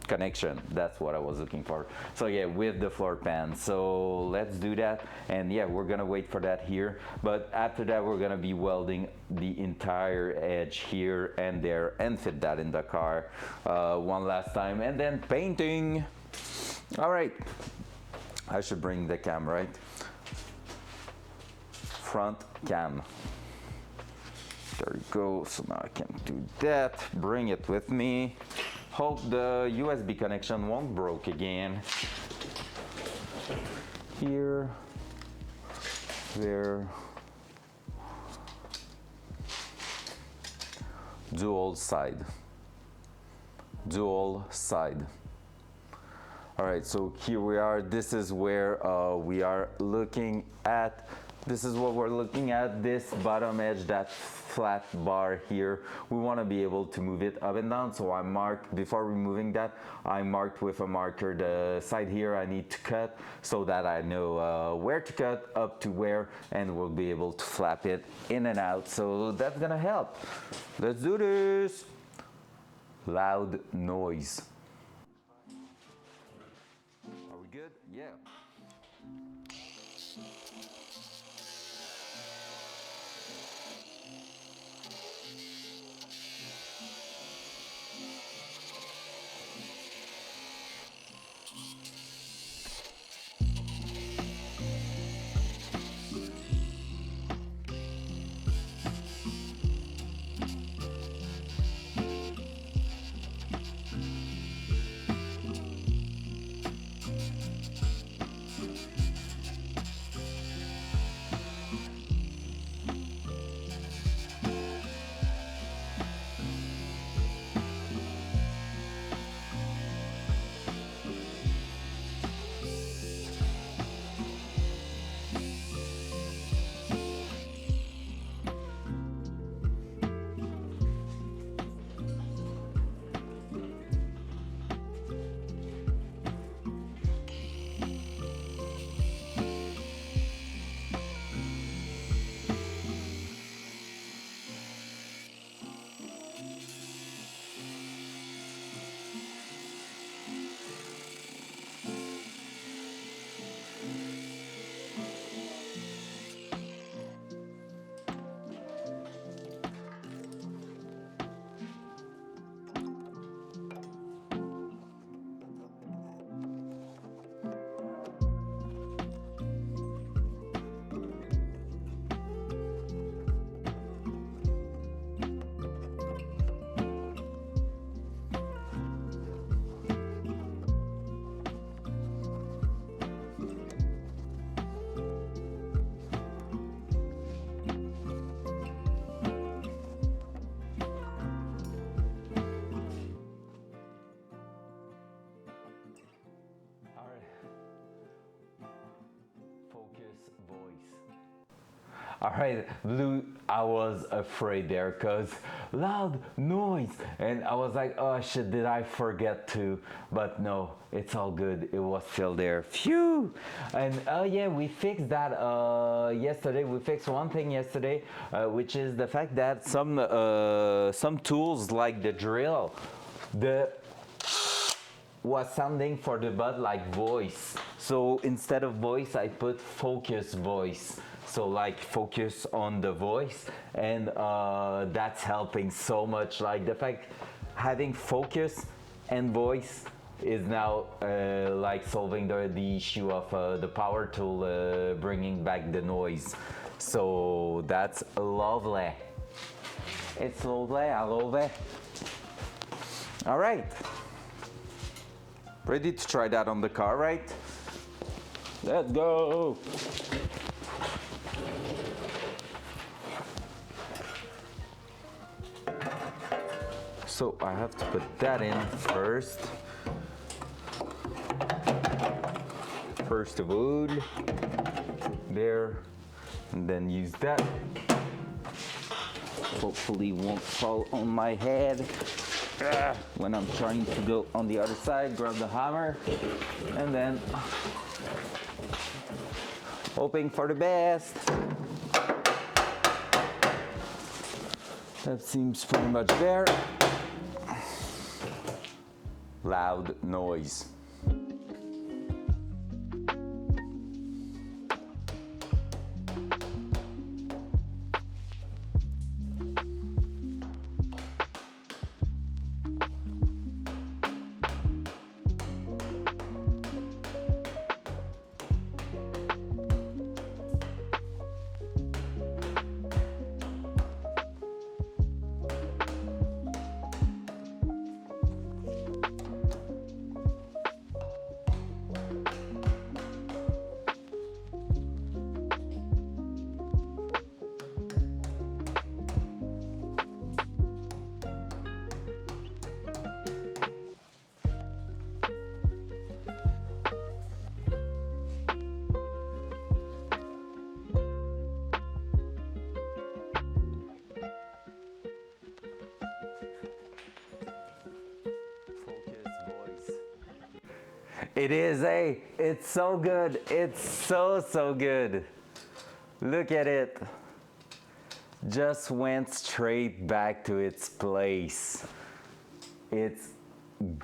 connection. That's what I was looking for. So yeah, with the floor pan. So let's do that, and yeah, we're gonna wait for that here. But after that, we're gonna be welding the entire edge here and there and fit that in the car one last time, and then painting. All right, I should bring the cam, right? Front cam. There you go. So now I can do that. Bring it with me. Hope the USB connection won't broke again. Here, there. Dual side. Dual side. All right, so here we are. This is where we are looking at. This is what we're looking at, this bottom edge, that flat bar here. We want to be able to move it up and down. So I marked, before removing that, I marked with a marker the side here I need to cut, so that I know where to cut, up to where, and we'll be able to flap it in and out. So that's gonna help. Let's do this. Loud noise. Are we good? Yeah. Focus voice. All right, Blue, I was afraid there because loud noise. And I was like, oh shit, did I forget to? But no, it's all good. It was still there. Phew! And oh yeah, we fixed that yesterday. We fixed one thing yesterday, which is the fact that some tools like the drill, was sounding for the bud like voice. So instead of voice, I put focus voice. So like focus on the voice, and that's helping so much. Like the fact having focus and voice is now like solving the issue of the power tool bringing back the noise. So that's lovely. It's lovely, I love it. All right. Ready to try that on the car, right? Let's go. So I have to put that in first. First of all, there, and then use that. Hopefully it won't fall on my head. When I'm trying to go on the other side, grab the hammer, and then hoping for the best. That seems pretty much there. Loud noise. It is, it's so good. It's so good. Look at it. Just went straight back to its place. It's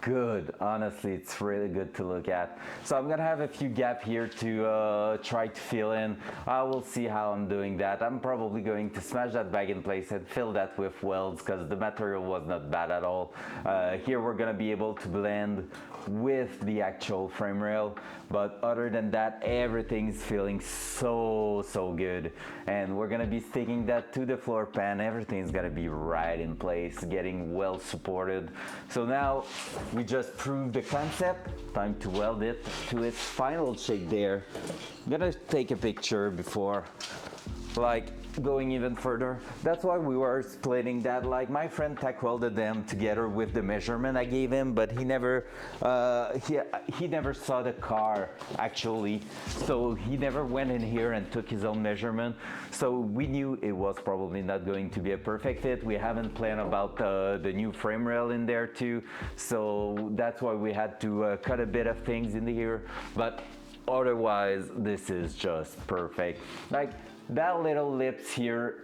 good. Honestly, it's really good to look at. So I'm gonna have a few gap here to try to fill in. I will see how I'm doing that. I'm probably going to smash that bag in place and fill that with welds because the material was not bad at all. Here we're gonna be able to blend with the actual frame rail, but other than that, everything's feeling so good. And we're gonna be sticking that to the floor pan. Everything's gonna be right in place, getting well supported. So now we just proved the concept. Time to weld it to its final shape there. I'm gonna take a picture before like going even further. That's why we were splitting that. Like my friend tack welded them together with the measurement I gave him, but he never he never saw the car actually, so he never went in here and took his own measurement. So we knew it was probably not going to be a perfect fit. We haven't planned about the new frame rail in there too, so that's why we had to cut a bit of things in here, but otherwise this is just perfect. Like that little lips here,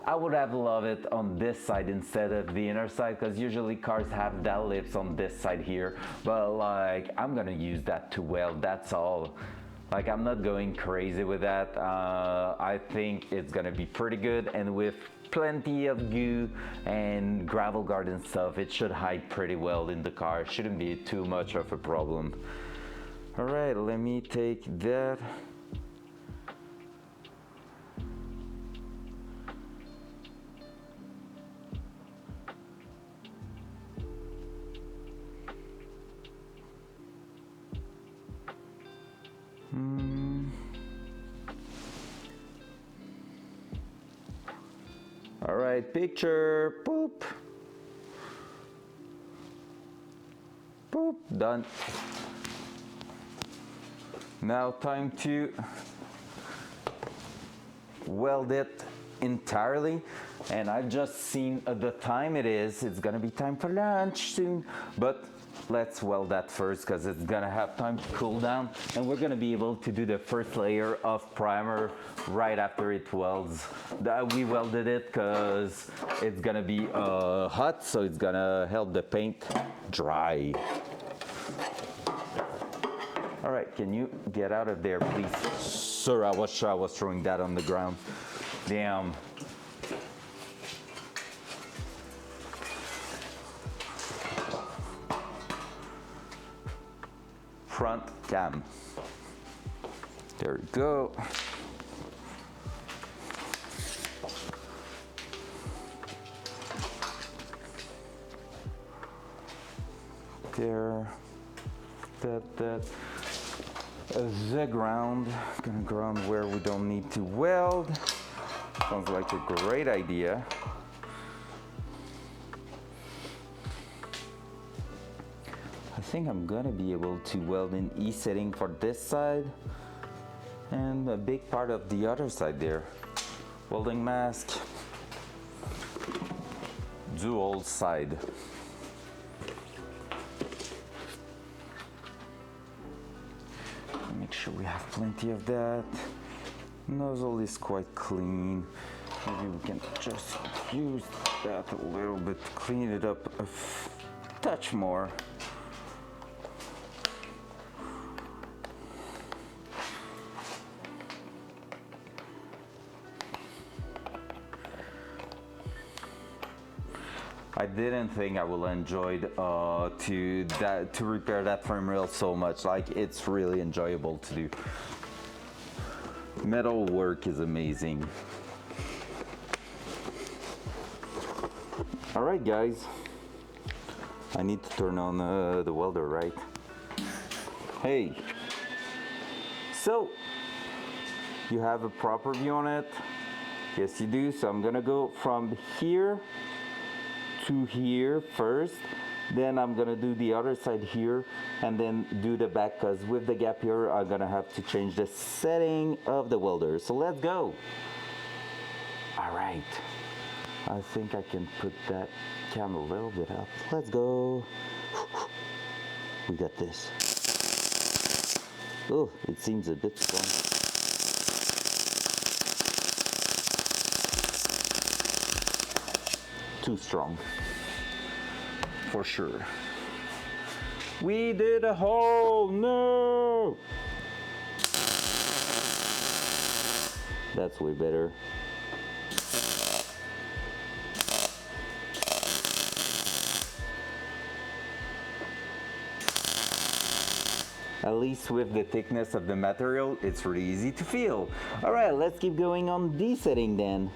I would have loved it on this side instead of the inner side, because usually cars have that lips on this side here, but like I'm gonna use that to weld, that's all. Like I'm not going crazy with that. I think it's gonna be pretty good, and with plenty of goo and gravel garden stuff, it should hide pretty well in the car. It shouldn't be too much of a problem. All right, let me take that. All right, picture, boop. Boop, done. Now time to weld it entirely. And I've just seen the time it is. It's gonna be time for lunch soon, but let's weld that first because it's gonna have time to cool down, and we're gonna be able to do the first layer of primer right after it welds. We welded it because it's gonna be hot, so it's gonna help the paint dry. All right, can you get out of there, please? Sir, I was throwing that on the ground. Damn. Front cam. There we go. There. That. The ground. Gonna ground where we don't need to weld. Sounds like a great idea. I think I'm gonna be able to weld in E setting for this side and a big part of the other side there. Welding mask, dual side. Make sure we have plenty of that. Nozzle is quite clean. Maybe we can just use that a little bit to clean it up a touch more. I didn't think I will enjoy to repair that frame rail so much. Like, it's really enjoyable to do. Metal work is amazing. All right, guys. I need to turn on the welder, right? Hey. So, you have a proper view on it? Yes, you do. So I'm gonna go from here to here first, then I'm gonna do the other side here and then do the back, because with the gap here I'm gonna have to change the setting of the welder. So let's go. All right, I think I can put that cam a little bit up. Let's go. We got this. Oh, it seems a bit strong. Too strong, for sure. We did a hole! No! That's way better. At least with the thickness of the material, it's really easy to feel. All right, let's keep going on this setting then.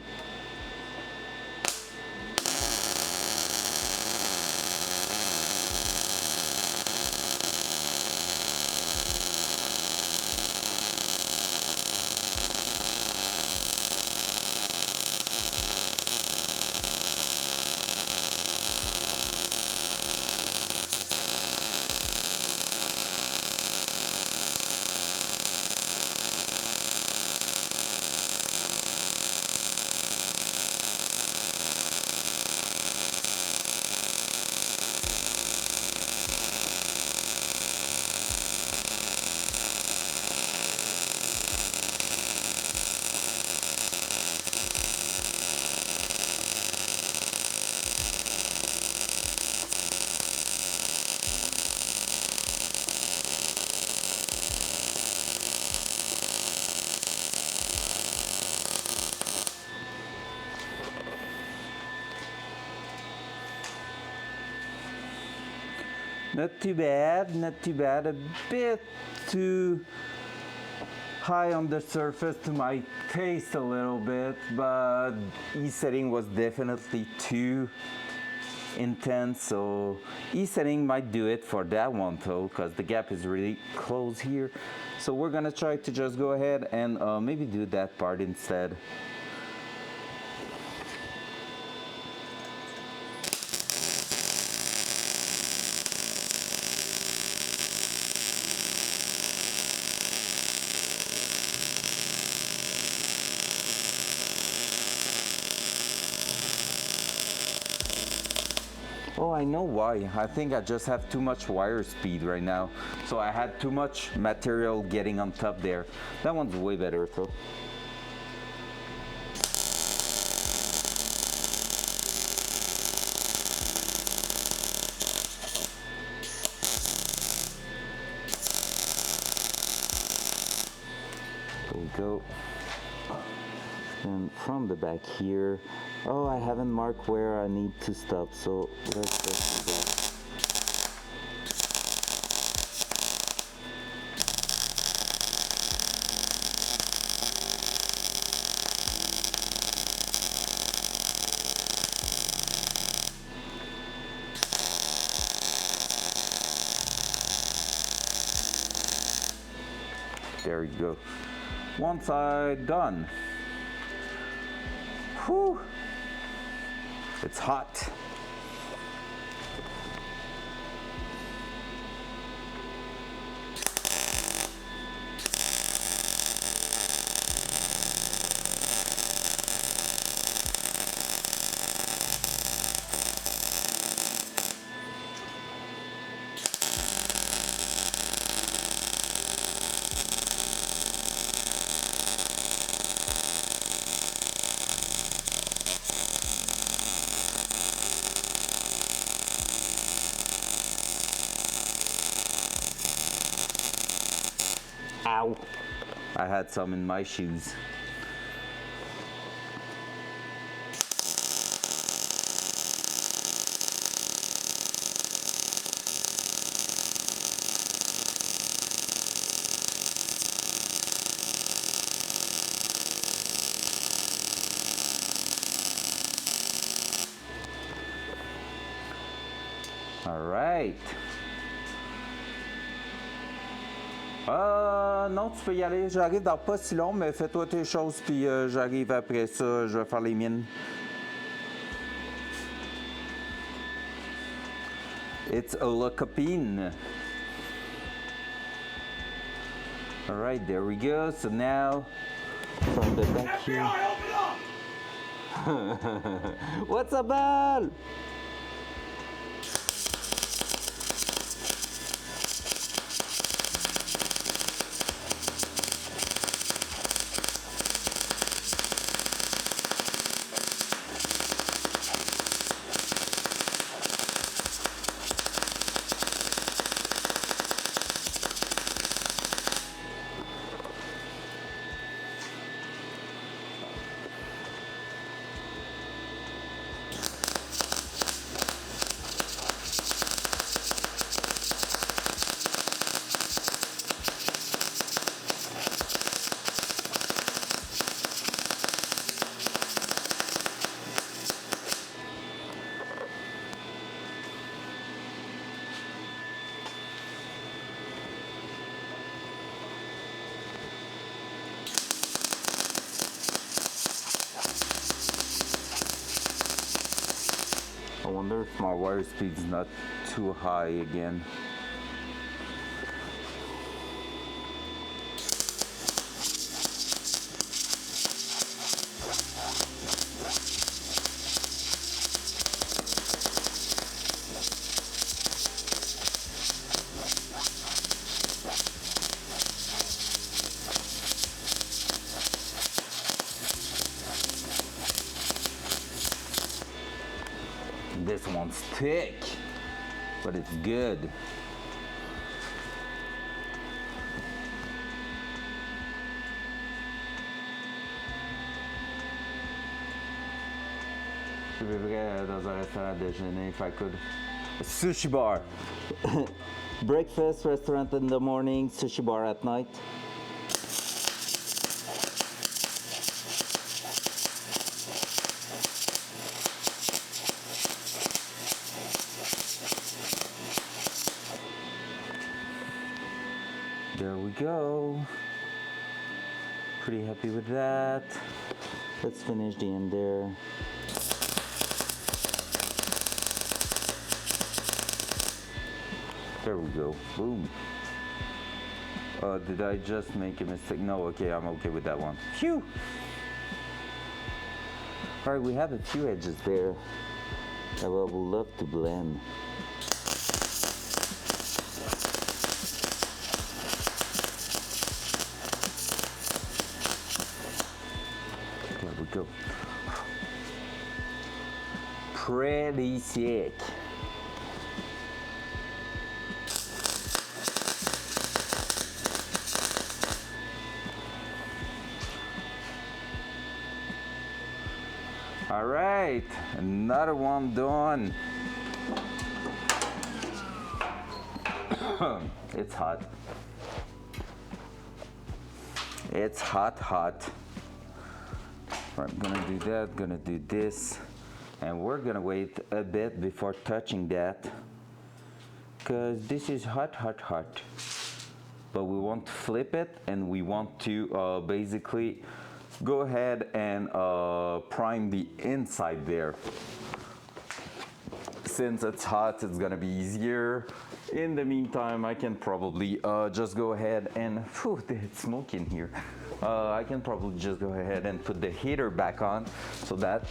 Not too bad, not too bad. A bit too high on the surface to my taste a little bit, but E-setting was definitely too intense, so E-setting might do it for that one though, because the gap is really close here. So we're gonna try to just go ahead and maybe do that part instead. Oh, I know why. I think I just have too much wire speed right now. So I had too much material getting on top there. That one's way better though. There we go. And from the back here, oh, I haven't marked where I need to stop, so let's just do that. There you go. One side done. Whew. It's hot. Ow! I had some in my shoes. All right. Non, tu peux y aller. J'arrive dans pas si long, mais fais-toi tes choses, puis j'arrive après ça. Je vais faire les miennes. It's a copine. All right, there we go. So now, from the back here. What's up, Al? wonder if my wire speed's not too high again. This one's thick, but it's good. Je vivrais dans un restaurant à déjeuner if I could. Sushi bar. Breakfast restaurant in the morning, sushi bar at night. There we go. Pretty happy with that. Let's finish the end there. There we go. Boom. Did I just make a mistake? No, okay, I'm okay with that one. Phew! Alright, we have a few edges there that I would love to blend. There we go. Pretty sick. All right, another one done. It's hot. It's hot, hot. I'm gonna do that, gonna do this, and we're gonna wait a bit before touching that, because this is hot, hot, hot. But we want to flip it, and we want to basically go ahead and prime the inside there. Since it's hot, it's gonna be easier. In the meantime, I can probably just go ahead and, whew, it's smoking here. I can probably just go ahead and put the heater back on so that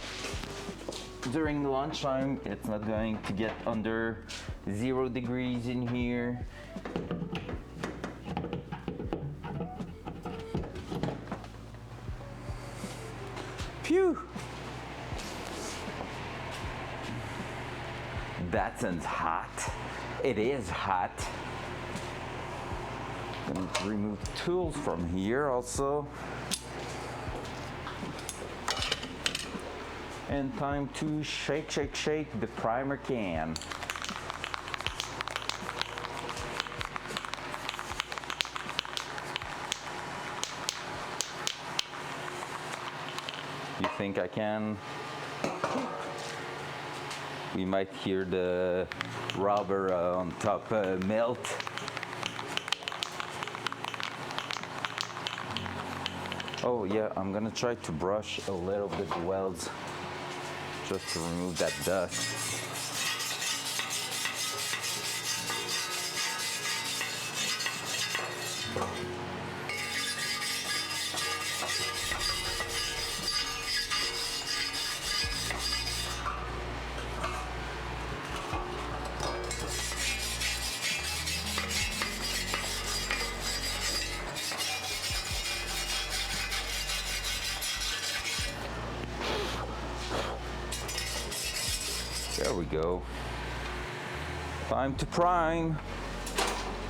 during lunchtime, it's not going to get under 0 degrees in here. Phew! Datsun's hot. It is hot. Gonna remove tools from here also. And time to shake, shake, shake the primer can. You think I can? We might hear the rubber on top melt. Oh yeah, I'm gonna try to brush a little bit the welds just to remove that dust. There we go. Time to prime.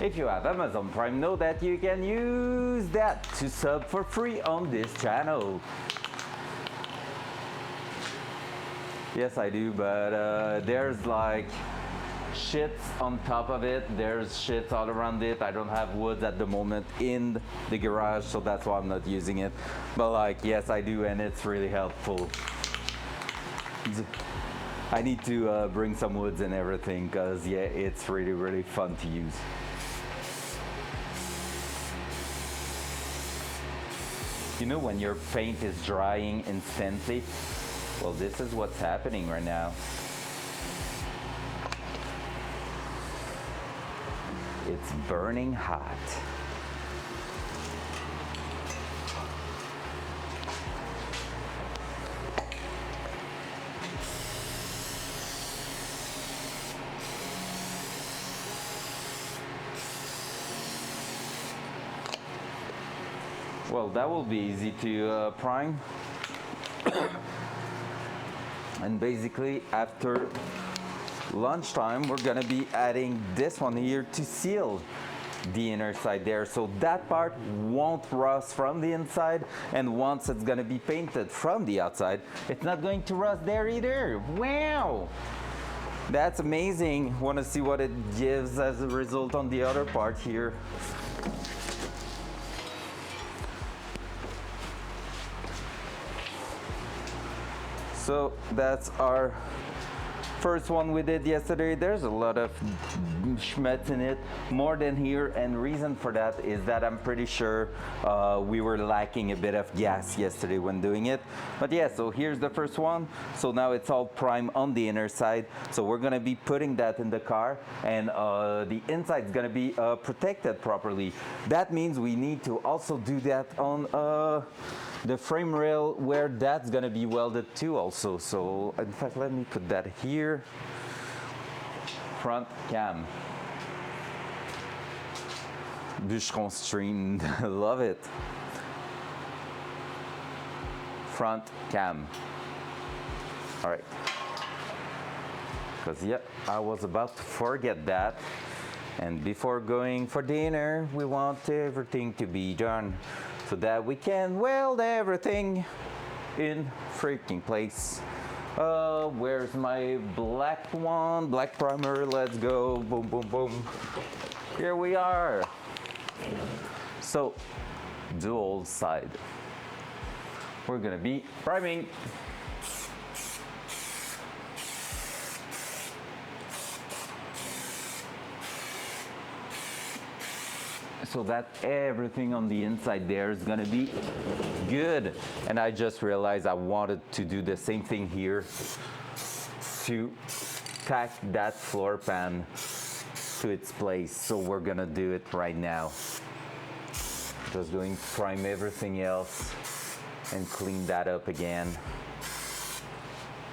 If you have Amazon Prime, know that you can use that to sub for free on this channel. Yes, I do, but there's like shits on top of it. There's shits all around it. I don't have wood at the moment in the garage, so that's why I'm not using it. But like, yes, I do, and it's really helpful. I need to bring some woods and everything, because yeah, it's really, really fun to use. You know when your paint is drying instantly? Well, this is what's happening right now. it's burning hot. Well, that will be easy to prime. And basically after lunchtime, we're gonna be adding this one here to seal the inner side there. So that part won't rust from the inside, and once it's gonna be painted from the outside, it's not going to rust there either. Wow! That's amazing. Wanna see what it gives as a result on the other part here. So that's our first one we did yesterday. There's a lot of schmutz in it, more than here, and reason for that is that I'm pretty sure we were lacking a bit of gas yesterday when doing it. But yeah, so here's the first one. So now it's all prime on the inner side. So we're gonna be putting that in the car, and the inside is gonna be protected properly. That means we need to also do that on the frame rail where that's gonna be welded too also. So in fact, let me put that here. Front cam. Bûcheron stream, love it. Front cam. All right. Because yeah, I was about to forget that. And before going for dinner, we want everything to be done so that we can weld everything in freaking place. Where's my black one? Black primer, let's go. Boom, boom, boom. Here we are. So, dual side. We're gonna be priming. So that everything on the inside there is gonna be good. And I just realized I wanted to do the same thing here to tack that floor pan to its place. So we're gonna do it right now. Just going to prime everything else and clean that up again.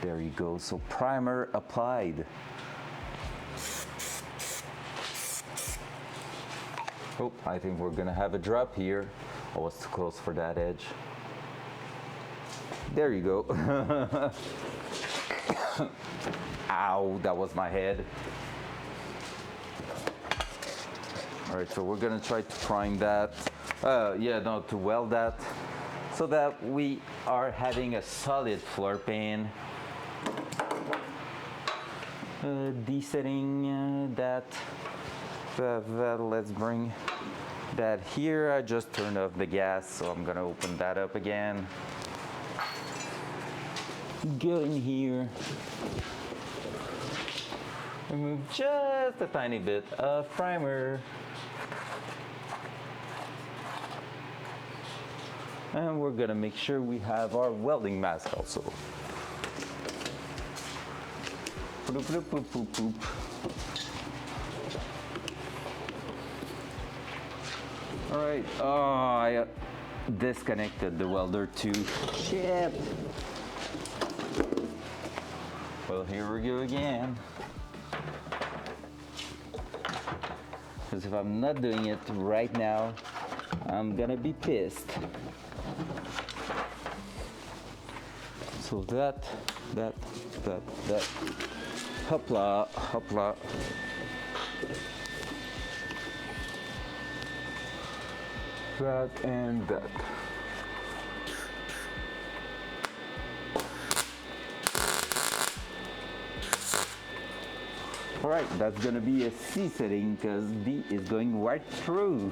There you go, so primer applied. Oh, I think we're gonna have a drop here. I was too close for that edge. There you go. Ow, that was my head. All right, so we're gonna try to prime that. To weld that so that we are having a solid floor pan. Desetting that. Let's bring that here. I just turned off the gas, so I'm gonna open that up again. Go in here. Remove just a tiny bit of primer. And we're gonna make sure we have our welding mask also. Boop, boop, boop, boop, boop. All right, I disconnected the welder too. Shit. Well, here we go again. Because if I'm not doing it right now, I'm gonna be pissed. So that. Hopla, hopla. That and that. All right, that's gonna be a C setting because B is going right through.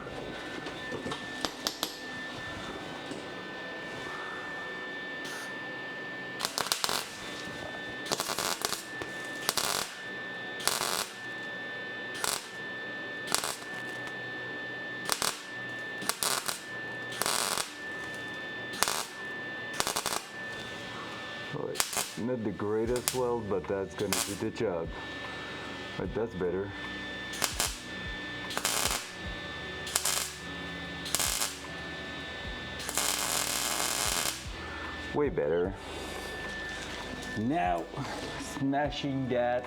Not the greatest weld, but that's gonna do the job. But that's better. Way better. Now, smashing that.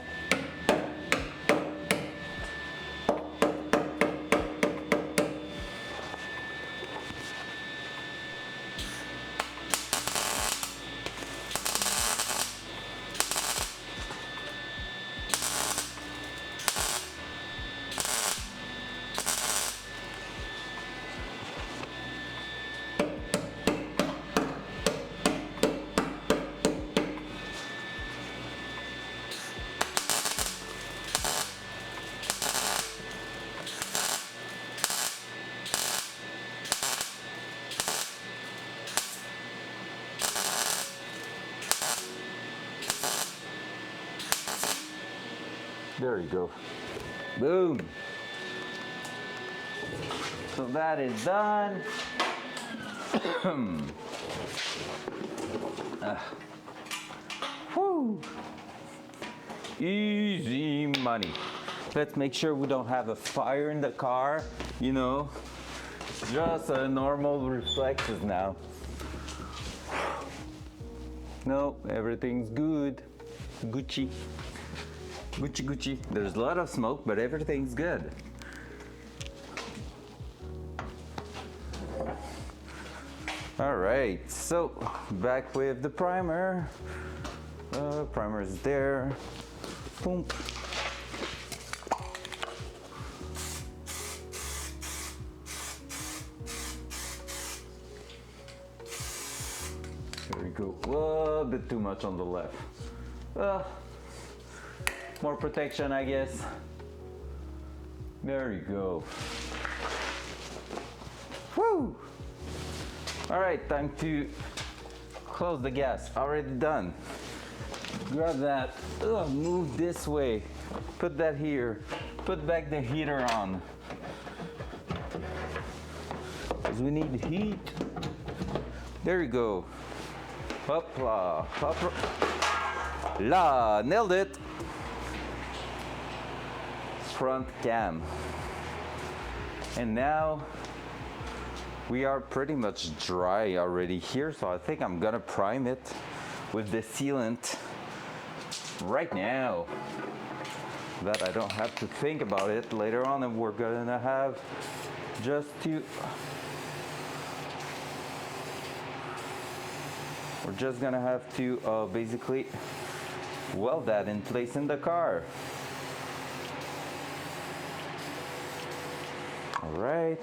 There you go. Boom. So that is done. Whew. Easy money. Let's make sure we don't have a fire in the car, you know. Just a normal reflexes now. No, everything's good. Gucci. Gucci, Gucci. There's a lot of smoke, but everything's good. All right, so back with the primer. Primer is there. Boom. There we go. A little bit too much on the left. More protection, I guess. There you go. Woo! All right, time to close the gas. Already done. Grab that. Move this way. Put that here. Put back the heater on. Because we need heat. There you go. Hopla. Hopla. La. Nailed it. Front cam. And now we are pretty much dry already here, so I think I'm gonna prime it with the sealant right now, that I don't have to think about it later on, and we're gonna have just to basically weld that in place in the car. All right.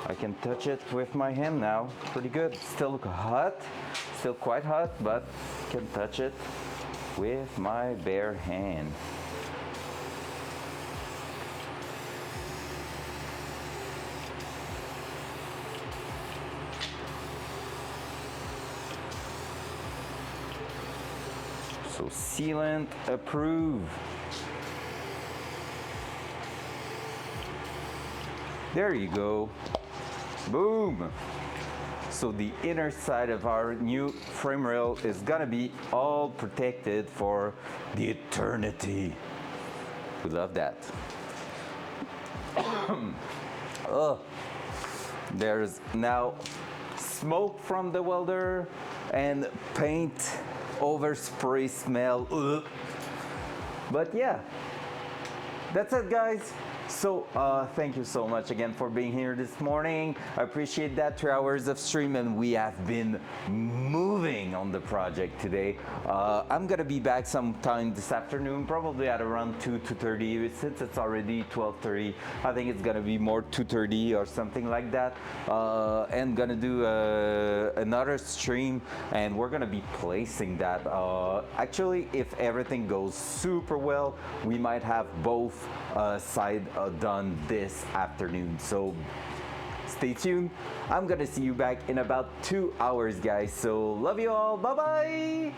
I can touch it with my hand now. Pretty good. Still hot, still quite hot, but can touch it with my bare hand. So sealant approved. There you go. Boom. So the inner side of our new frame rail is gonna be all protected for the eternity. We love that. Oh, there's now smoke from the welder and paint overspray smell. Ugh. But yeah, that's it, guys. So thank you so much again for being here this morning. I appreciate that. 3 hours of stream, and we have been moving on the project today. I'm gonna be back sometime this afternoon, probably at around 2:30. Since it's already 12:30, I think it's gonna be more 2:30 or something like that. And gonna do another stream, and we're gonna be placing that. Actually, if everything goes super well, we might have both sides done this afternoon. So stay tuned. I'm gonna see you back in about 2 hours, guys. So love you all. Bye bye.